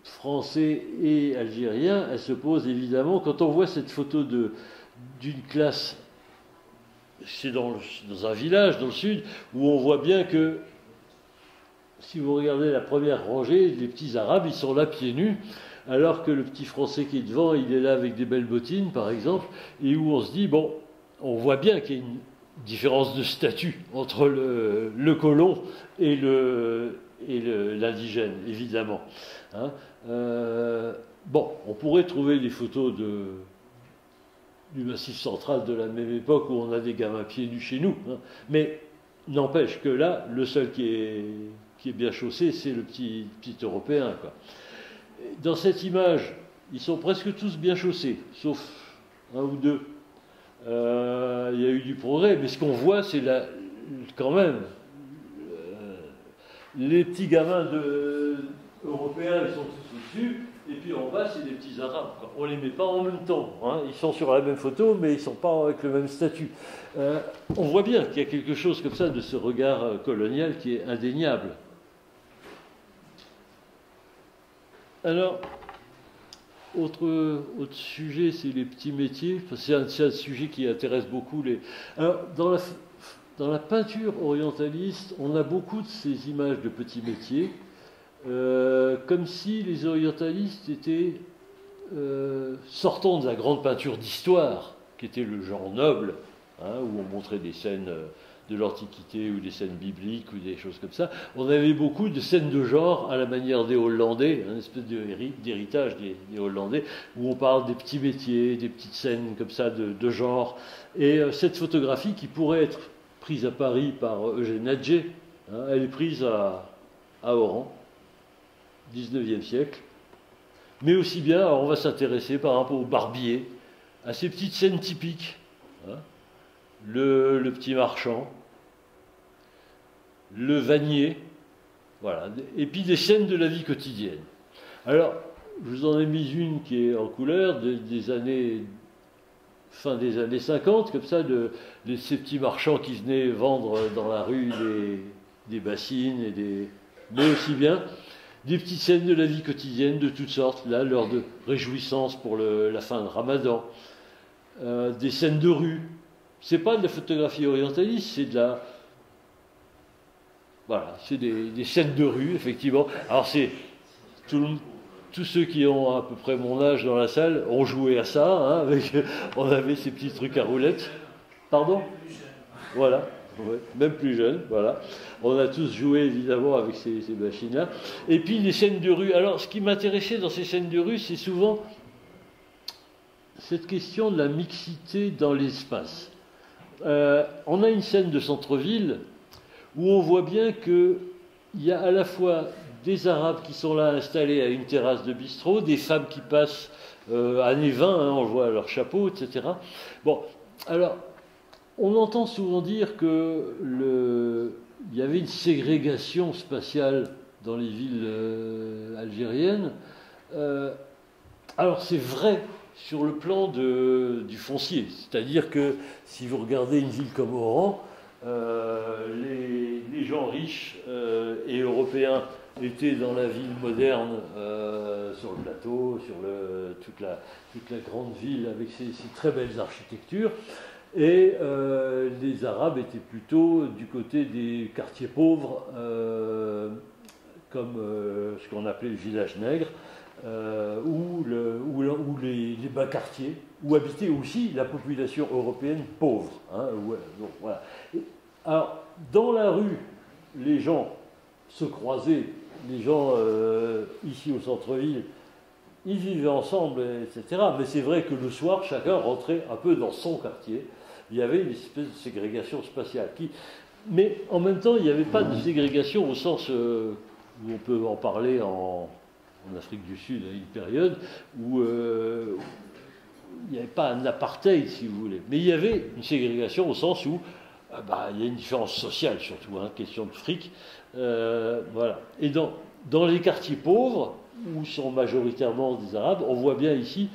Français et Algériens, elle se pose évidemment quand on voit cette photo d'une classe, c'est dans un village dans le Sud, où on voit bien que, si vous regardez la première rangée, les petits Arabes, ils sont là pieds nus, alors que le petit Français qui est devant, il est là avec des belles bottines, par exemple, et où on se dit, bon, on voit bien qu'il y a une différence de statut entre le colon et l'indigène, évidemment. Hein. Bon, on pourrait trouver des photos du Massif central de la même époque où on a des gamins pieds nus chez nous, hein. Mais n'empêche que là, le seul qui est bien chaussé, c'est le petit Européen, quoi. Dans cette image, ils sont presque tous bien chaussés, sauf un ou deux. Il y a eu du progrès, mais ce qu'on voit, c'est quand même les petits gamins européens, ils sont tous au-dessus, et puis en bas, c'est des petits Arabes. On ne les met pas en même temps, hein. Ils sont sur la même photo, mais ils ne sont pas avec le même statut. On voit bien qu'il y a quelque chose comme ça de ce regard colonial qui est indéniable. Alors, autre sujet, c'est les petits métiers. C'est un sujet qui intéresse beaucoup les... Alors, dans la peinture orientaliste, on a beaucoup de ces images de petits métiers, comme si les orientalistes étaient sortant de la grande peinture d'histoire, qui était le genre noble, hein, où on montrait des scènes de l'Antiquité ou des scènes bibliques ou des choses comme ça. On avait beaucoup de scènes de genre à la manière des Hollandais, une espèce d'héritage des Hollandais, où on parle des petits métiers, des petites scènes comme ça de genre. Et cette photographie qui pourrait être prise à Paris par Eugène Atget, hein, elle est prise à Oran, 19e siècle. Mais aussi bien, alors on va s'intéresser par rapport au barbier, à ces petites scènes typiques, hein. Le petit marchand, le vannier, voilà, et puis des scènes de la vie quotidienne. Alors, je vous en ai mis une qui est en couleur, fin des années 50, comme ça, ces petits marchands qui venaient vendre dans la rue des bassines, mais aussi bien des petites scènes de la vie quotidienne de toutes sortes, là, l'heure de réjouissance pour la fin de Ramadan, des scènes de rue. C'est pas de la photographie orientaliste, c'est c'est des scènes de rue, effectivement. Alors c'est tous ceux qui ont à peu près mon âge dans la salle ont joué à ça, hein, on avait ces petits trucs à roulettes. Pardon ? Voilà, ouais, même plus jeune, voilà. On a tous joué évidemment avec ces machines-là. Et puis les scènes de rue. Alors ce qui m'intéressait dans ces scènes de rue, c'est souvent cette question de la mixité dans l'espace. On a une scène de centre-ville où on voit bien qu'il y a à la fois des Arabes qui sont là installés à une terrasse de bistrot, des femmes qui passent années 20, hein, on voit leurs chapeaux, etc. Bon, alors, on entend souvent dire qu'il y avait une ségrégation spatiale dans les villes algériennes. Alors c'est vrai sur le plan du foncier, c'est-à-dire que si vous regardez une ville comme Oran, les gens riches et européens étaient dans la ville moderne, sur le plateau, sur toute la grande ville avec ses très belles architectures, et les Arabes étales plutôt du côté des quartiers pauvres, comme ce qu'on appelait le village nègre, ou les bas quartiers, où habitait aussi la population européenne pauvre. Hein, donc, voilà. Alors, dans la rue, les gens se croisaient, les gens ici au centre-ville, ils vivaient ensemble, etc. Mais c'est vrai que le soir, chacun rentrait un peu dans son quartier. Il y avait une espèce de ségrégation spatiale. Mais en même temps, il n'y avait pas de ségrégation au sens où on peut en parler en Afrique du Sud à une période où il n'y avait pas un apartheid, si vous voulez. Mais il y avait une ségrégation au sens où il y a une différence sociale, surtout, hein, question de fric. Voilà. Et dans les quartiers pauvres, où sont majoritairement des Arabes, on voit bien ici,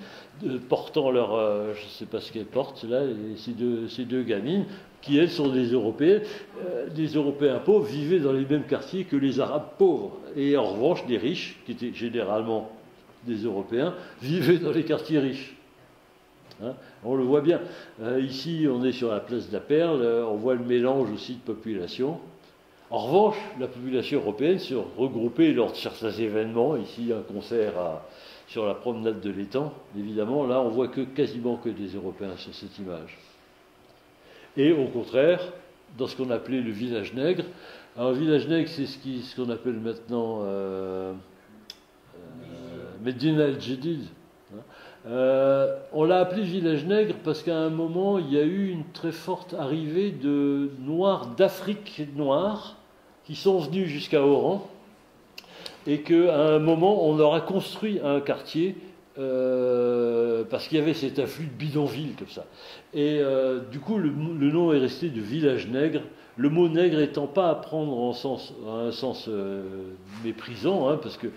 portant leur... je ne sais pas ce qu'elles portent, là, ces deux gamines, qui, elles, sont des Européens. Des Européens pauvres vivaient dans les mêmes quartiers que les Arabes pauvres. Et en revanche, les riches, qui étaient généralement des Européens, vivaient dans les quartiers riches. Hein, on le voit bien. Ici, on est sur la place de la Perle, on voit le mélange aussi de population. En revanche, la population européenne se regroupait lors de certains événements. Ici, un concert sur la promenade de l'étang. Évidemment, là, on voit quasiment que des Européens sur cette image. Et au contraire, dans ce qu'on appelait le village nègre. Alors, le village nègre, c'est ce qu'on appelle maintenant Medina el-Jedid. On l'a appelé village nègre parce qu'à un moment, il y a eu une très forte arrivée de Noirs d'Afrique noire qui sont venus jusqu'à Oran et qu'à un moment, on leur a construit un quartier parce qu'il y avait cet afflux de bidonvilles comme ça. Et du coup, le nom est resté de village nègre. Le mot nègre étant pas à prendre en un sens méprisant, hein, parce que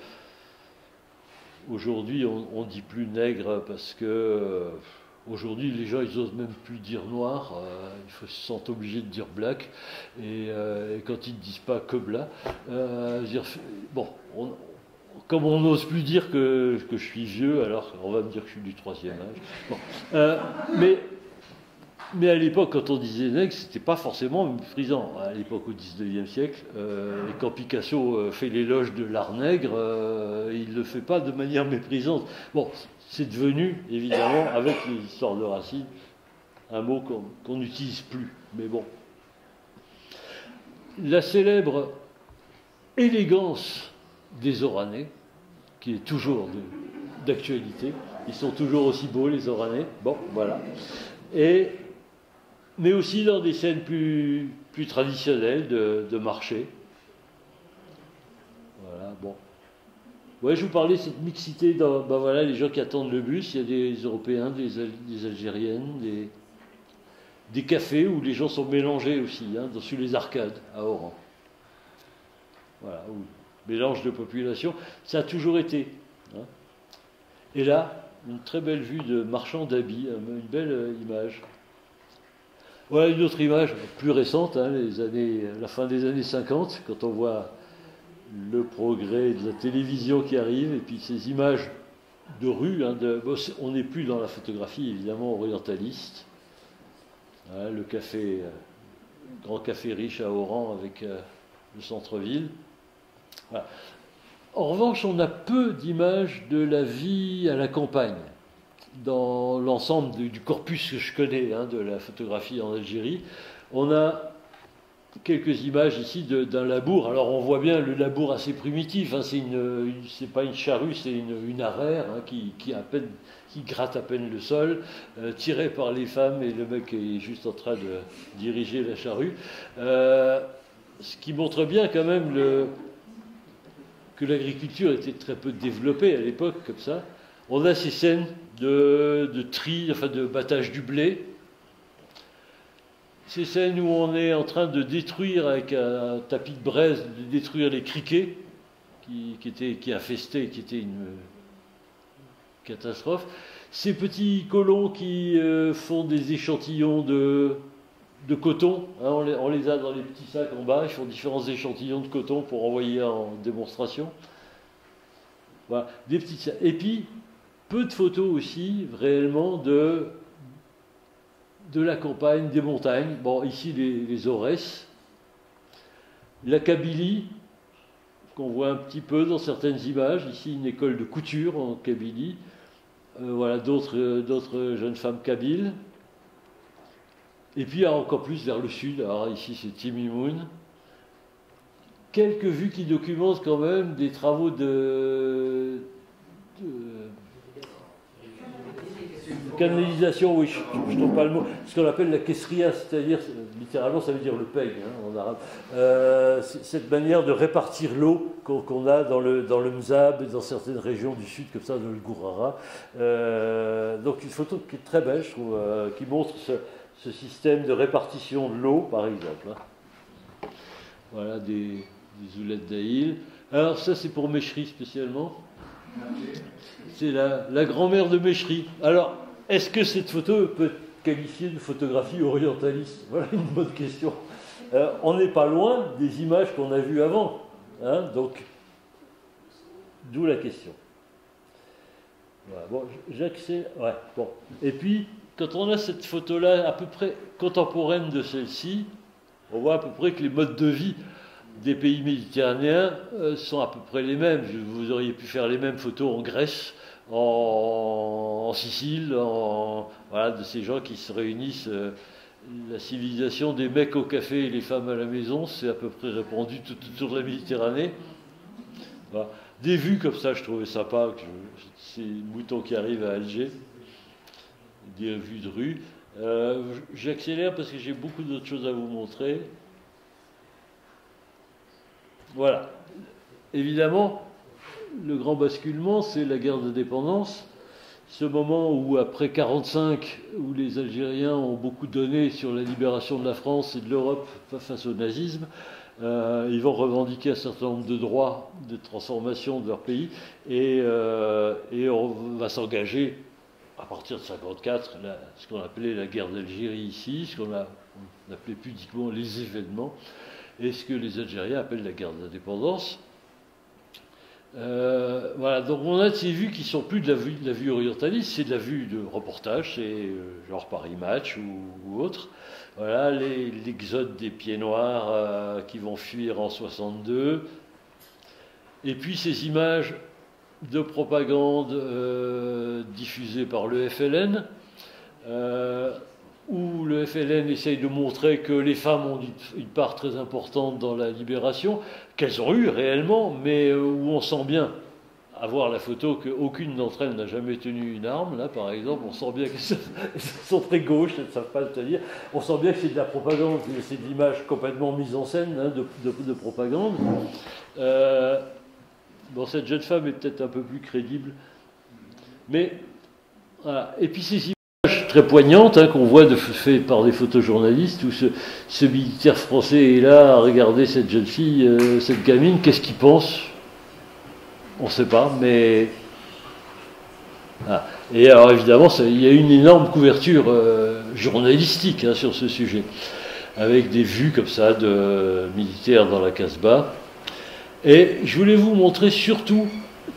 aujourd'hui, on ne dit plus nègre parce que aujourd'hui, les gens, ils n'osent même plus dire noir. Ils se sentent obligés de dire black. Et quand ils ne disent pas que blanc, bon, comme on n'ose plus dire que je suis vieux, alors on va me dire que je suis du troisième âge. Bon, mais à l'époque, quand on disait nègre, c'était pas forcément méprisant. À l'époque, au XIXe siècle, et quand Picasso fait l'éloge de l'art nègre, il ne le fait pas de manière méprisante. Bon, c'est devenu, évidemment, avec les histoires de Racine, un mot qu'on n'utilise plus. Mais bon. La célèbre élégance des Oranais, qui est toujours d'actualité. Ils sont toujours aussi beaux, les Oranais. Bon, voilà. Mais aussi dans des scènes plus traditionnelles de marché. Voilà, bon. Ouais, je vous parlais de cette mixité dans voilà, les gens qui attendent le bus. Il y a des Européens, des Algériennes, des cafés où les gens sont mélangés aussi, hein, sur les arcades à Oran. Voilà, où mélange de population, ça a toujours été. Hein. Et là, une très belle vue de marchand d'habits, une belle image. Voilà une autre image plus récente, hein, la fin des années 50, quand on voit le progrès de la télévision qui arrive, et puis ces images de rue, hein, on n'est plus dans la photographie évidemment orientaliste. Voilà, le grand café riche à Oran avec le centre-ville. Voilà. En revanche, on a peu d'images de la vie à la campagne. Dans l'ensemble du corpus que je connais, hein, de la photographie en Algérie, on a quelques images ici d'un labour. Alors on voit bien le labour assez primitif, hein, c'est pas une charrue, c'est une arère, hein, qui gratte à peine le sol, tirée par les femmes, et le mec est juste en train de diriger la charrue. Ce qui montre bien quand même que l'agriculture était très peu développée à l'époque, comme ça. On a ces scènes de tri, enfin de battage du blé. Ces scènes où on est en train de détruire avec un tapis de braise, de détruire les criquets qui infestaient, qui étaient une catastrophe. Ces petits colons qui font des échantillons de coton, hein, on les a dans les petits sacs en bas, ils font différents échantillons de coton pour envoyer en démonstration. Voilà, des petits sacs. Et puis, peu de photos aussi, réellement, de la campagne, des montagnes. Bon, ici, les Aurès. La Kabylie, qu'on voit un petit peu dans certaines images. Ici, une école de couture en Kabylie. Voilà, d'autres jeunes femmes kabyles. Et puis, encore plus vers le sud. Alors, ici, c'est Timimoun. Quelques vues qui documentent quand même des travaux de canalisation, oui, je ne trouve pas le mot, ce qu'on appelle la kesria, c'est-à-dire, littéralement, ça veut dire le peigne, hein, en arabe. Cette manière de répartir l'eau qu'on a dans le Mzab et dans certaines régions du sud, comme ça, dans le Gourara. Donc, une photo qui est très belle, je trouve, qui montre ce système de répartition de l'eau, par exemple. Hein. Voilà, des oulettes d'Aïl. Alors, ça, c'est pour Méchery spécialement. C'est la grand-mère de Méchery. Alors, est-ce que cette photo peut être qualifiée de photographie orientaliste? Voilà une bonne question. On n'est pas loin des images qu'on a vues avant. Hein, donc, d'où la question. Voilà, bon, j'accède. Ouais, bon. Et puis, quand on a cette photo-là, à peu près contemporaine de celle-ci, on voit à peu près que les modes de vie des pays méditerranéens sont à peu près les mêmes. Vous auriez pu faire les mêmes photos en Grèce, en Sicile, voilà, de ces gens qui se réunissent. La civilisation des mecs au café et les femmes à la maison, c'est à peu près répandu tout autour de la Méditerranée. Voilà. Des vues comme ça, je trouvais sympa. Ces moutons qui arrivent à Alger, des vues de rue. J'accélère parce que j'ai beaucoup d'autres choses à vous montrer. Voilà. Évidemment, le grand basculement, c'est la guerre d'indépendance. Ce moment où, après 1945, où les Algériens ont beaucoup donné sur la libération de la France et de l'Europe face au nazisme, ils vont revendiquer un certain nombre de droits de transformation de leur pays et on va s'engager, à partir de 1954, ce qu'on appelait la guerre d'Algérie ici, ce qu'on appelait pudiquement les événements, et ce que les Algériens appellent la guerre d'indépendance. Voilà, donc on a de ces vues qui ne sont plus de la vue orientaliste, c'est de la vue de reportage, c'est genre Paris Match ou autre. Voilà, l'exode des pieds noirs qui vont fuir en 62. Et puis ces images de propagande diffusées par le FLN, où le FLN essaye de montrer que les femmes ont une part très importante dans la libération, qu'elles ont eu réellement, mais où on sent bien, à voir la photo, qu'aucune d'entre elles n'a jamais tenu une arme. Là, par exemple, on sent bien qu'elles sont très gauches, elles ne savent pas le tenir. On sent bien que c'est de la propagande, c'est de l'image complètement mise en scène, hein, de propagande. Bon, cette jeune femme est peut-être un peu plus crédible. Mais, voilà. Et puis ces images très poignantes, hein, qu'on voit faites par des photojournalistes, où ce militaire français est là à regarder cette jeune fille, cette gamine, qu'est-ce qu'il pense? On ne sait pas, mais... Ah. Et alors évidemment, il y a une énorme couverture journalistique, hein, sur ce sujet, avec des vues comme ça de militaires dans la Casbah. Et je voulais vous montrer surtout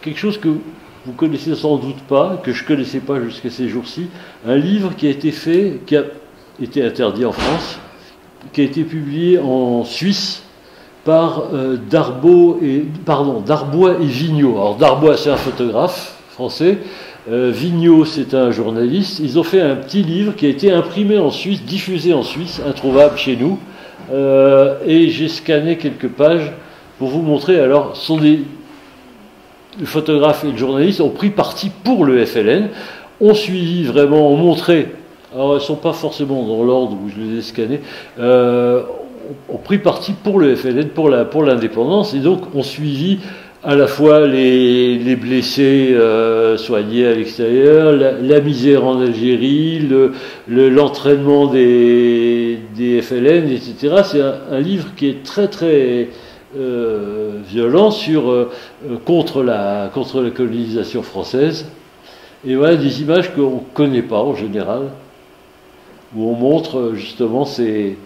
quelque chose que vous connaissez sans doute pas, que je ne connaissais pas jusqu'à ces jours-ci, un livre qui a été fait, qui a été interdit en France, qui a été publié en Suisse par Darbois et Vigneault. Alors Darbois, c'est un photographe français, Vigneault, c'est un journaliste. Ils ont fait un petit livre qui a été imprimé en Suisse, diffusé en Suisse, introuvable chez nous, et j'ai scanné quelques pages pour vous montrer. Alors, le photographe et le journaliste ont pris parti pour le FLN, ont suivi vraiment, ont montré, alors elles ne sont pas forcément dans l'ordre où je les ai scannés, ont pris parti pour le FLN, pour l'indépendance, et donc ont suivi à la fois les blessés soignés à l'extérieur, la misère en Algérie, l'entraînement des FLN, etc. C'est un livre qui est très très violent contre la colonisation française. Et voilà des images qu'on ne connaît pas en général, où on montre justement ces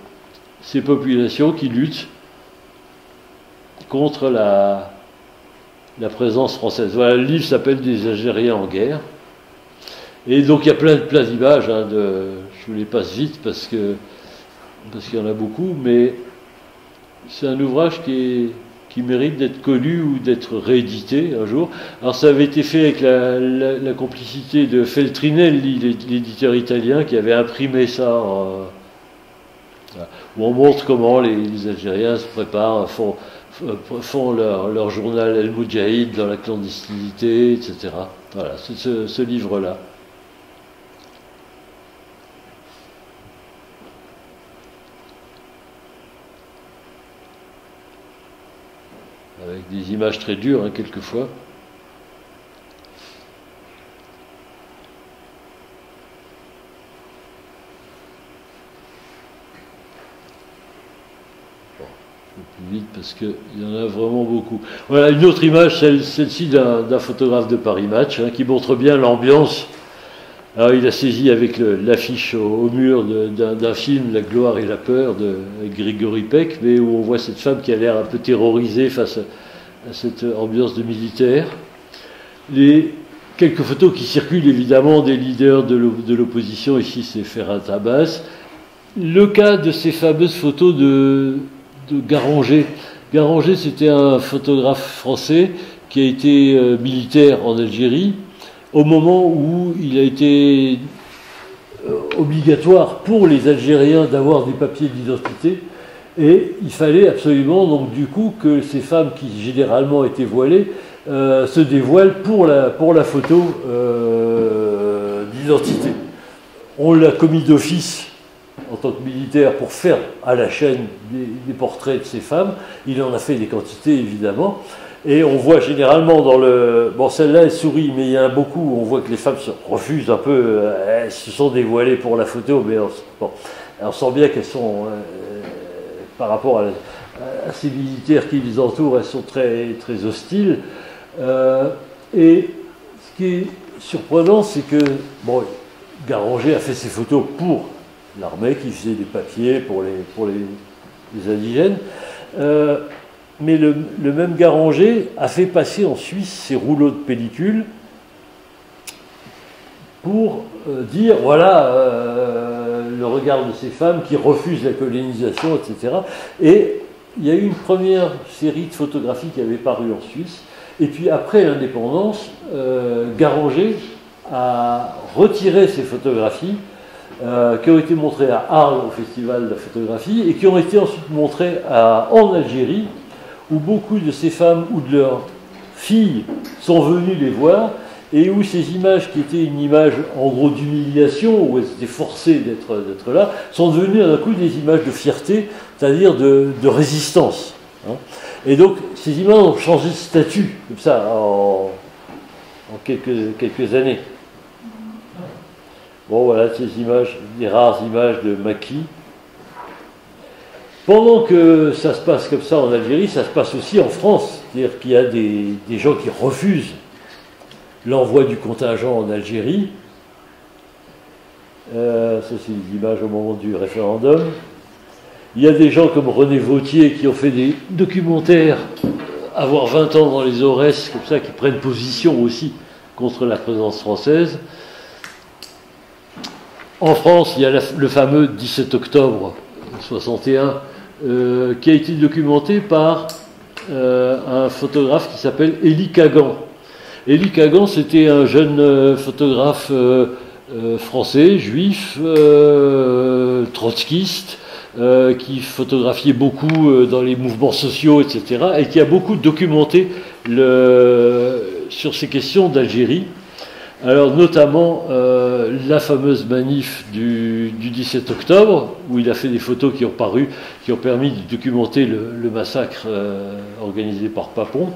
populations qui luttent contre la présence française. Voilà, le livre s'appelle Des Algériens en guerre. Et donc il y a plein d'images, hein, je vous les passe vite parce qu'il y en a beaucoup, mais c'est un ouvrage qui mérite d'être connu ou d'être réédité un jour. Alors ça avait été fait avec la complicité de Feltrinelli, l'éditeur italien, qui avait imprimé ça, où on montre comment les Algériens se préparent, font leur journal El Moudjahid dans la clandestinité, etc. Voilà, c'est ce livre-là. Avec des images très dures, hein, quelquefois. Bon, je vais plus vite parce qu'il y en a vraiment beaucoup. Voilà une autre image, celle-ci d'un photographe de Paris Match, hein, qui montre bien l'ambiance. Alors il a saisi avec l'affiche au mur d'un film, La gloire et la peur, de Grégory Peck, mais où on voit cette femme qui a l'air un peu terrorisée face à cette ambiance de militaire. Quelques photos qui circulent évidemment des leaders de l'opposition, ici c'est Ferhat Abbas. Le cas de ces fameuses photos de Garanger. Garanger, c'était un photographe français qui a été militaire en Algérie, au moment où il a été obligatoire pour les Algériens d'avoir des papiers d'identité, et il fallait absolument donc du coup que ces femmes qui généralement étaient voilées se dévoilent pour la photo d'identité. On l'a commis d'office en tant que militaire pour faire à la chaîne des portraits de ces femmes. Il en a fait des quantités évidemment. Et on voit généralement dans le... Bon, celle-là, elle sourit, mais il y en a beaucoup, on voit que les femmes se refusent un peu, elles se sont dévoilées pour la photo, mais on sent bien qu'elles sont, par rapport à ces militaires qui les entourent, elles sont très, très hostiles. Et ce qui est surprenant, c'est que, bon, Garanger a fait ses photos pour l'armée, qui faisait des papiers pour les indigènes. Mais le même Garanger a fait passer en Suisse ses rouleaux de pellicule pour dire, voilà, le regard de ces femmes qui refusent la colonisation, etc. Et il y a eu une première série de photographies qui avait paru en Suisse. Et puis après l'indépendance, Garanger a retiré ces photographies qui ont été montrées à Arles au Festival de la photographie et qui ont été ensuite montrées en Algérie, où beaucoup de ces femmes ou de leurs filles sont venues les voir, et où ces images qui étaient une image en gros d'humiliation, où elles étaient forcées d'être là, sont devenues d'un coup des images de fierté, c'est-à-dire de résistance. Hein. Et donc ces images ont changé de statut, comme ça, en quelques années. Bon voilà ces images, des rares images de maquis. Pendant que ça se passe comme ça en Algérie, ça se passe aussi en France. C'est-à-dire qu'il y a des gens qui refusent l'envoi du contingent en Algérie. Ça, c'est des images au moment du référendum. Il y a des gens comme René Vauthier qui ont fait des documentaires, avoir 20 ans dans les Aurès, comme ça, qui prennent position aussi contre la présence française. En France, il y a le fameux 17 octobre 61, qui a été documenté par un photographe qui s'appelle Élie Kagan. Élie Kagan, c'était un jeune photographe français, juif, trotskiste, qui photographiait beaucoup dans les mouvements sociaux, etc., et qui a beaucoup documenté sur ces questions d'Algérie. Alors notamment la fameuse manif du 17 octobre, où il a fait des photos qui ont permis de documenter le massacre organisé par Papon.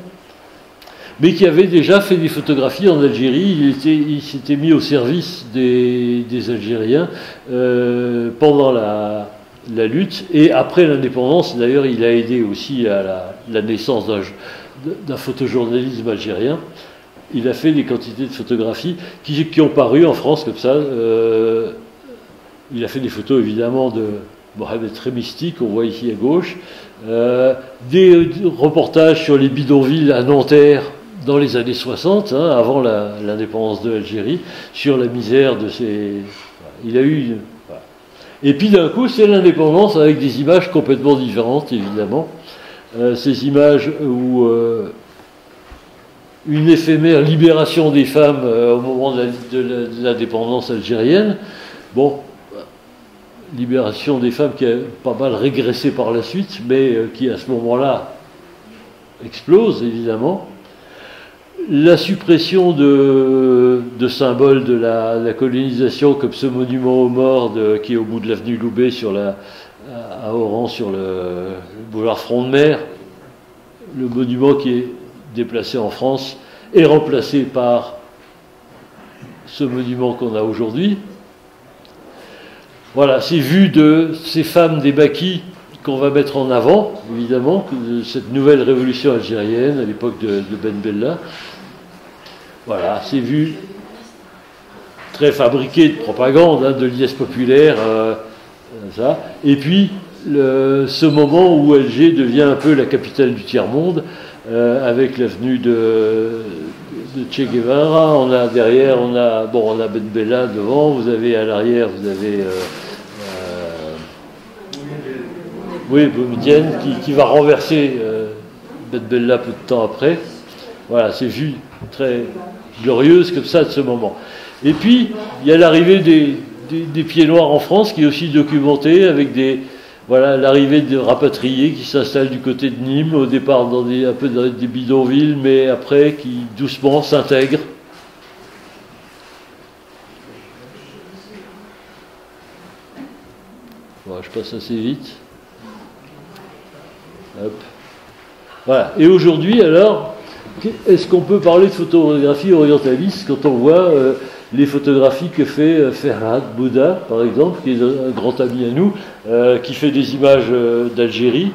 mais qui avait déjà fait des photographies en Algérie. Il s'était mis au service des Algériens pendant la lutte, et après l'indépendance. D'ailleurs, il a aidé aussi à la naissance d'un photojournalisme algérien. Il a fait des quantités de photographies qui ont paru en France comme ça. Il a fait des photos évidemment de Mohamed très mystique, on voit ici à gauche. Des reportages sur les bidonvilles à Nanterre dans les années 60, hein, avant l'indépendance de l'Algérie, sur la misère de ces... Il a eu... Voilà. Et puis d'un coup, c'est l'indépendance avec des images complètement différentes, évidemment. Ces images où une éphémère libération des femmes au moment de l'indépendance algérienne. Bon, libération des femmes qui a pas mal régressé par la suite, mais qui à ce moment-là explose, évidemment. La suppression de symboles de la colonisation, comme ce monument aux morts qui est au bout de l'avenue Loubet à Oran, sur le boulevard Front de Mer, le monument qui est déplacé en France est remplacé par ce monument qu'on a aujourd'hui. Voilà, c'est vu de ces femmes des maquis qu'on va mettre en avant, évidemment, de cette nouvelle révolution algérienne à l'époque de Ben Bella. Voilà, c'est vu très fabriqué de propagande, hein, de liesse populaire, ça. Et puis, ce moment où Alger devient un peu la capitale du tiers-monde, avec l'avenue de Che Guevara. On a derrière, on a Ben Bella devant, vous avez à l'arrière, vous avez Boumedienne qui va renverser Ben Bella peu de temps après. Voilà, c'est vu très glorieuse comme ça de ce moment. Et puis, il y a l'arrivée des pieds noirs en France qui est aussi documentée avec l'arrivée de rapatriés qui s'installent du côté de Nîmes, au départ un peu dans des bidonvilles, mais après qui doucement s'intègrent. Voilà, je passe assez vite. Hop. Voilà. Et aujourd'hui, alors, est-ce qu'on peut parler de photographie orientaliste quand on voit les photographies que fait Ferhat Bouda, par exemple, qui est un grand ami à nous, qui fait des images d'Algérie?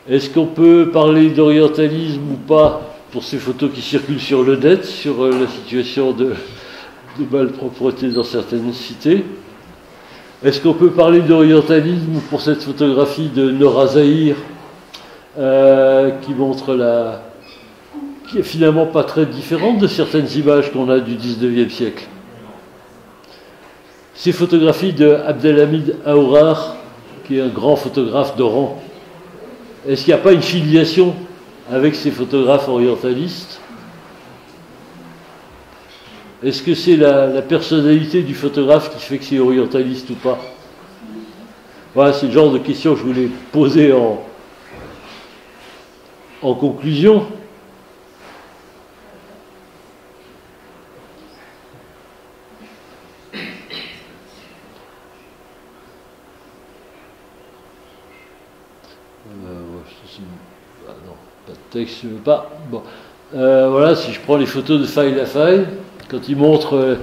Est-ce qu'on peut parler d'orientalisme ou pas pour ces photos qui circulent sur le net, sur la situation de malpropreté dans certaines cités? Est-ce qu'on peut parler d'orientalisme pour cette photographie de Nora Zahir qui montre qui est finalement pas très différente de certaines images qu'on a du 19e siècle? Ces photographies de Abdelhamid Aourar, qui est un grand photographe d'Oran, est-ce qu'il n'y a pas une filiation avec ces photographes orientalistes? Est-ce que c'est la personnalité du photographe qui fait que c'est orientaliste ou pas? Voilà, c'est le genre de questions que je voulais poser en conclusion. Non, pas de texte, je ne veux pas. Bon. Voilà, si je prends les photos de Faye Lafaye, quand il montre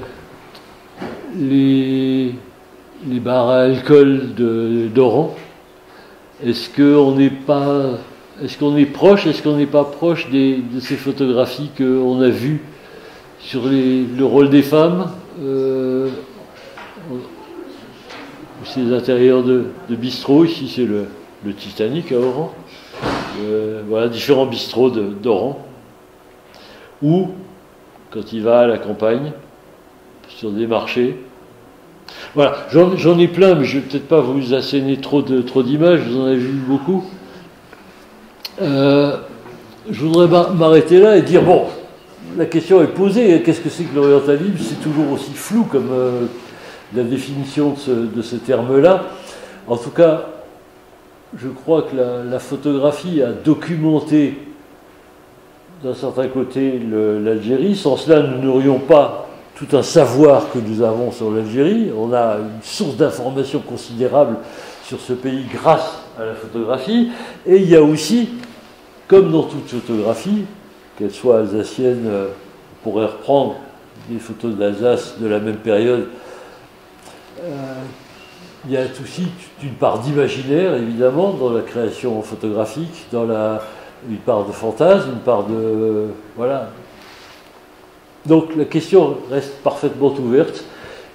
les bars à alcool d'Oran, est-ce qu'on est proche, est-ce qu'on n'est pas proche de ces photographies qu'on a vues sur le rôle des femmes, ces intérieurs de bistrot? Ici c'est le Titanic à Oran. Voilà, différents bistrots d'Oran. Ou quand il va à la campagne, sur des marchés. Voilà, j'en ai plein, mais je ne vais peut-être pas vous asséner trop d'images, vous en avez vu beaucoup. Je voudrais m'arrêter là et dire, bon, la question est posée, qu'est-ce que c'est que l'orientalisme? C'est toujours aussi flou comme la définition de ce terme-là. En tout cas, je crois que la photographie a documenté d'un certain côté l'Algérie. Sans cela, nous n'aurions pas tout un savoir que nous avons sur l'Algérie. On a une source d'information considérable sur ce pays grâce à la photographie. Et il y a aussi, comme dans toute photographie, qu'elle soit alsacienne, on pourrait reprendre des photos d'Alsace de la même période. Il y a aussi une part d'imaginaire, évidemment, dans la création photographique, une part de fantasme, une part de... Voilà. Donc la question reste parfaitement ouverte.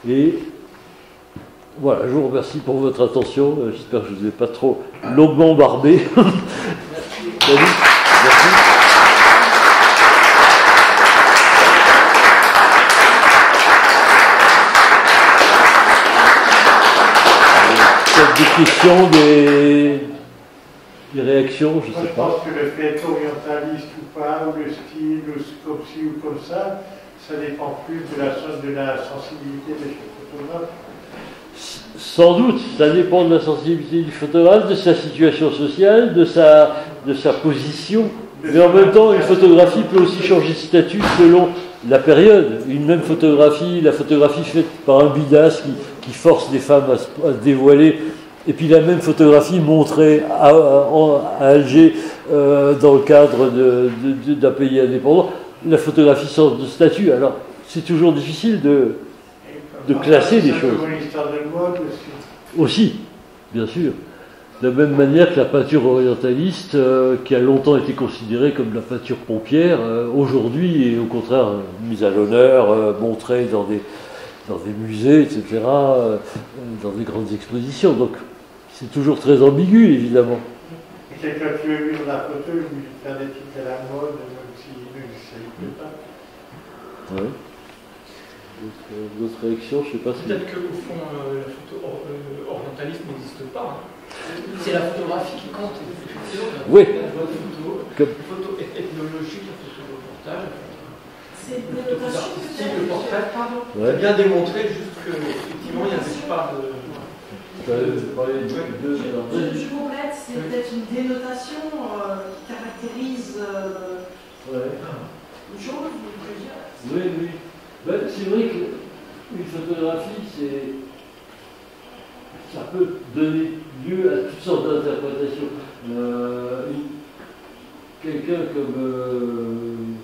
Et voilà, je vous remercie pour votre attention. J'espère que je ne vous ai pas trop longuement barbé. Salut. Merci. Peut-être des questions, des réactions, je ne sais pas.
Je pense que le fait orientaliste ou pas, ou le style, ou comme ci ou comme ça dépend plus de la sensibilité des photographes.
Sans doute, ça dépend de la sensibilité du photographe, de sa situation sociale, de sa position. Mais en même temps, une photographie peut aussi changer de statut selon la période. Une même photographie, la photographie faite par un bidas qui force des femmes à se dévoiler, et puis la même photographie montrée à Alger dans le cadre d'un pays indépendant, la photographie sort de statut. Alors, c'est toujours difficile de classer des choses.
C'est une histoire de mode
aussi, bien sûr. De la même manière que la peinture orientaliste, qui a longtemps été considérée comme la peinture pompière, aujourd'hui est au contraire mise à l'honneur, montrée dans des musées, etc., dans des grandes expositions. Donc, c'est toujours très ambigu, évidemment.
Et quelqu'un qui veut vivre la photo, il veut faire des trucs à la mode, même si ça ne plaît pas.
Ouais. D'autres réactions, je ne sais pas si...
Peut-être qu'au fond, la photo orientaliste n'existe pas. C'est la photographie qui compte.
Oui.
La photo ethnologique, la photo reportage.
C'est une dénotation
artistique, le portrait.
Ouais.
C'est bien démontré, juste qu'effectivement, il n'y avait pas de...
Je complète, c'est peut-être une dénotation qui caractérise une chose, je veux dire.
Oui, oui. Ben, c'est vrai qu'une photographie, ça peut donner lieu à toutes sortes d'interprétations. Quelqu'un comme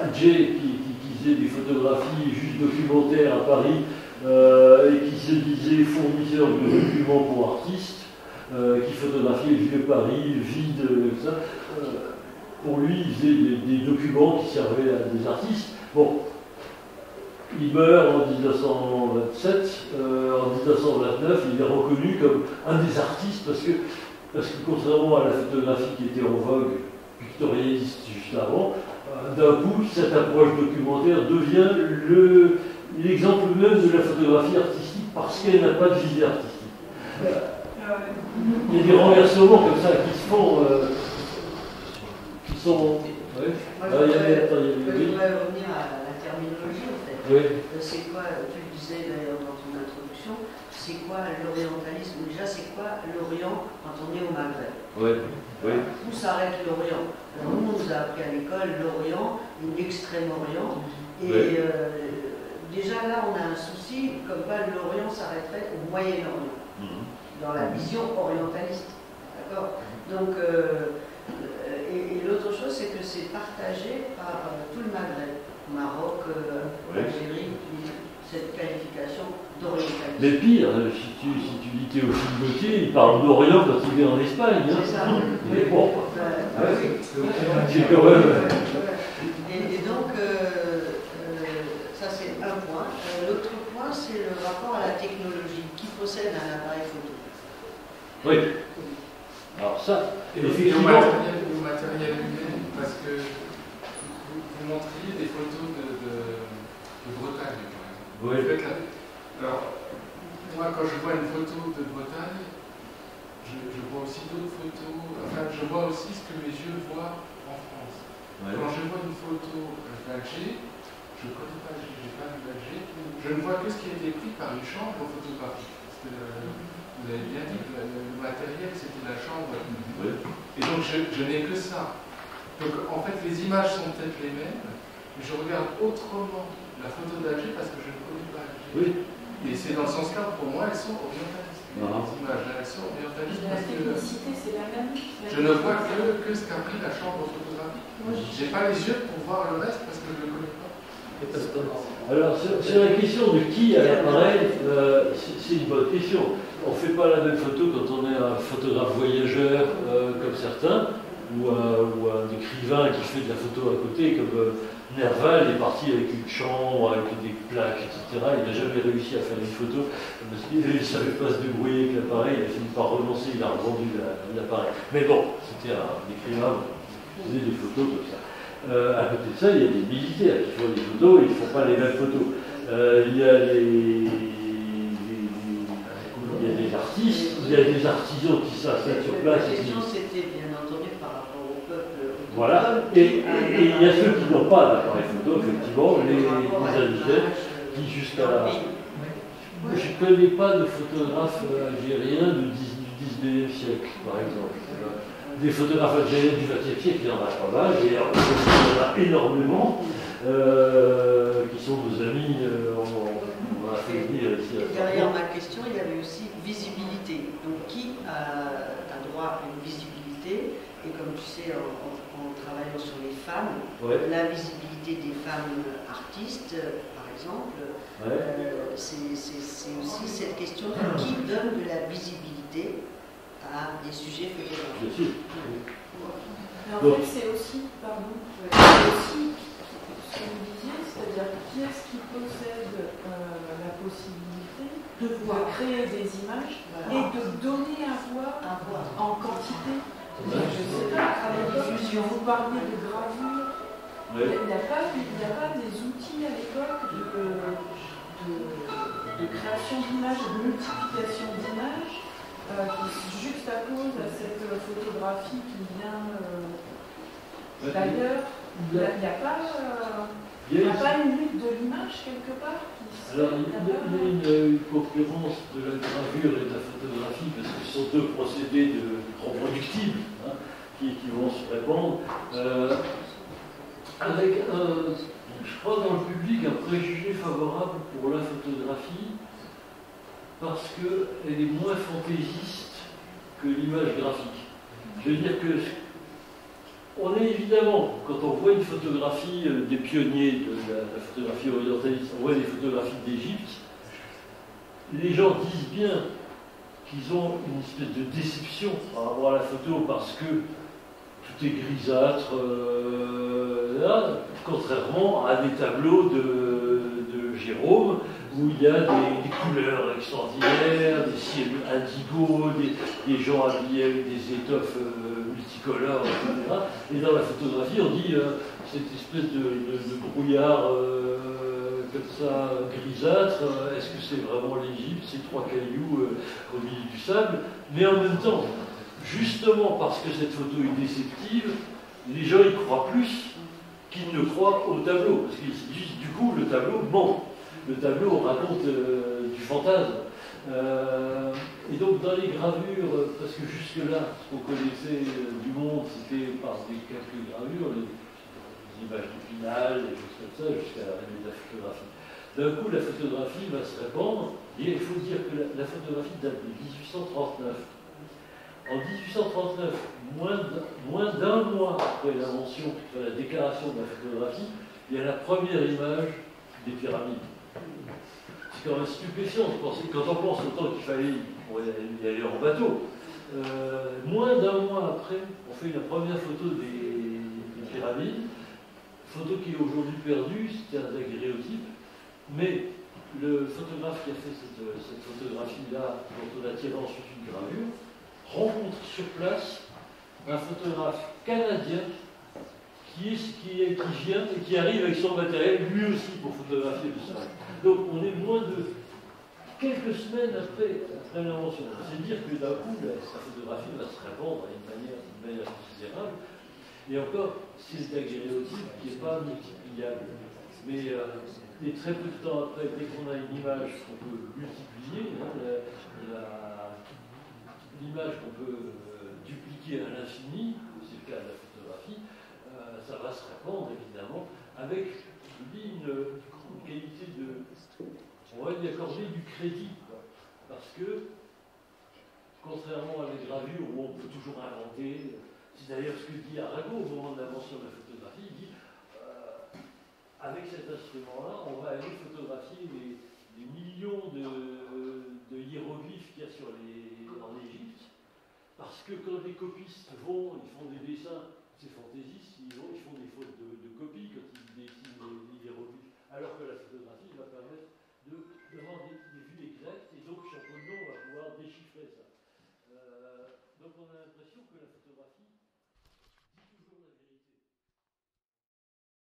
Adjé, qui faisait des photographies juste documentaires à Paris, et qui se disait fournisseur de documents pour artistes, qui photographiait le vieux Paris, vide, ça. Pour lui, il faisait des documents qui servaient à des artistes. Bon, il meurt en 1927, en 1929, il est reconnu comme un des artistes parce que contrairement à la photographie qui était en vogue, victorianiste juste avant, d'un coup, cette approche documentaire devient l'exemple même de la photographie artistique parce qu'elle n'a pas de visée artistique. Il y a des renversements comme ça qui se font, qui sont... Ouais.
Je voudrais revenir à la terminologie en fait.
Oui.
C'est quoi, tu le disais d'ailleurs dans ton introduction, c'est quoi l'orientalisme? Déjà, c'est quoi l'Orient quand on est au Maghreb?
Oui. Oui.
Où s'arrête l'Orient? Nous, on nous a appris à l'école l'Orient, l'extrême-Orient. Et déjà là, on a un souci, comme quoi l'Orient s'arrêterait au Moyen-Orient, dans la vision orientaliste. D'accord? Donc, et l'autre chose, c'est que c'est partagé par tout le Maghreb, Maroc, Algérie, cette qualification d'orientalisme.
Mais pire, si tu lis Théophile Gautier, il parle d'Orient quand il est en Espagne.
C'est ça.
Mais bon.
C'est
quand même...
Et donc, ça c'est un point. L'autre point, c'est le rapport à la technologie. Qui possède un appareil photo?
Oui. Alors ça,
Et
effectivement...
au matériel humain, parce que vous montriez des photos de Bretagne, par exemple.
Oui.
Alors, moi, quand je vois une photo de Bretagne, je vois aussi d'autres photos, enfin, je vois aussi ce que mes yeux voient en France. Ouais. Quand je vois une photo d'Alger, je ne connais pas Alger, je n'ai pas vu d'Alger, je ne vois que ce qui a été pris par une chambre photographique. Vous avez bien dit que le matériel, c'était la chambre. Oui. Et donc, je n'ai que ça. Donc, en fait, les images sont peut-être les mêmes, mais je regarde autrement la photo d'Alger parce que je ne connais pas Alger.
Oui.
Et c'est dans ce sens-là, pour moi, elles sont orientalistes. Les images, elles sont orientalistes parce que
c'est la même.
je ne vois que ce qu'a pris la chambre photographique. J'ai pas les yeux pour voir le reste parce que je ne le connais pas.
Alors, sur la question de qui a l'appareil, c'est une bonne question. On ne fait pas la même photo quand on est un photographe voyageur comme certains, ou un écrivain qui fait de la photo à côté, comme Nerval est parti avec une chambre, avec des plaques, etc. Il n'a jamais réussi à faire une photo parce qu'il ne savait pas se débrouiller avec l'appareil. Il a fini par renoncer, il a revendu l'appareil. Mais bon, c'était un écrivain qui faisait des photos comme ça. À côté de ça, il y a des militaires qui font des photos, ils ne font pas les mêmes photos. Il y a des artistes, il y a des artisans qui s'installent sur place.
La question, c'était bien entendu par rapport au peuple.
Voilà, et il y a ceux qui n'ont pas d'appareil photo, effectivement, les indigènes, qui jusqu'à là. Je ne connais pas de photographes algériens du 19e siècle, par exemple. Des photographes algériens du 20e siècle, il y en a pas mal, et il y en a énormément, qui sont nos amis, on a fait venir ici.
Derrière ma question, il y avait aussi visibilité. Donc, qui a droit à une visibilité? Et comme tu sais, en travaillant sur les femmes, la visibilité des femmes artistes, par exemple, c'est aussi cette question de qui donne de la visibilité à des sujets photographiques.
Bien sûr.
Mais en fait, c'est aussi, c'est aussi ce que vous disiez, c'est-à-dire qui est-ce qui possède la possibilité de créer des images et de donner à voir en quantité. Je ne sais pas, à l'époque, vous parliez de gravure, il n'y a pas des outils à l'époque de création d'images, de multiplication d'images qui se juxtaposent à cette photographie qui vient d'ailleurs. Il n'y a pas une lutte de l'image quelque part
Alors, il y a une concurrence de la gravure et de la photographie, parce que ce sont deux procédés reproductibles qui vont se répandre. Avec, je crois, dans le public, un préjugé favorable pour la photographie, parce qu'elle est moins fantaisiste que l'image graphique. Je veux dire que on est évidemment, quand on voit une photographie des pionniers de la photographie orientaliste, on voit des photographies d'Égypte, les gens disent bien qu'ils ont une espèce de déception par rapport à la photo parce que tout est grisâtre, là, contrairement à des tableaux de Jérôme où il y a des couleurs extraordinaires, des ciels indigos, des gens habillés avec des étoffes multicolores, etc. Et dans la photographie, on dit cette espèce de brouillard comme ça, grisâtre, est-ce que c'est vraiment l'Égypte, ces trois cailloux au milieu du sable? Mais en même temps, justement parce que cette photo est déceptive, les gens y croient plus qu'ils ne croient au tableau. Parce qu'ils se disent, du coup, le tableau ment. Le tableau raconte du fantasme. Et donc dans les gravures, parce que jusque-là, ce qu'on connaissait du monde, c'était par quelques gravures, les images du final, des choses comme ça, jusqu'à l'arrivée de la photographie. D'un coup, la photographie va se répandre, et il faut dire que la photographie date de 1839. En 1839, moins d'un mois après l'invention, la déclaration de la photographie, il y a la première image des pyramides. C'est quand même stupéfiant de penser, quand on pense au temps qu'il fallait pour y aller en bateau. Moins d'un mois après, on fait la première photo des pyramides, photo qui est aujourd'hui perdue, c'était un daguerréotype, mais le photographe qui a fait cette photographie-là, dont on a tiré ensuite une gravure, rencontre sur place un photographe canadien qui vient et qui arrive avec son matériel, lui aussi, pour photographier le sol. Donc on est moins de quelques semaines après l'invention. C'est dire que d'un coup, sa photographie va se répandre d'une manière considérable. Et encore, c'est le daguerréotype qui n'est pas multipliable. Mais très peu de temps après, dès qu'on a une image qu'on peut multiplier, l'image qu'on peut dupliquer à l'infini, c'est le cas de la photographie, ça va se répandre évidemment avec une qualité de, on va lui accorder du crédit, quoi. Parce que, contrairement à les gravures où on peut toujours inventer, c'est d'ailleurs ce que dit Arago au moment de l'invention de la photographie, il dit avec cet instrument-là, on va aller photographier les millions de hiéroglyphes qu'il y a en Égypte, parce que quand les copistes vont, ils font des dessins, c'est fantaisiste,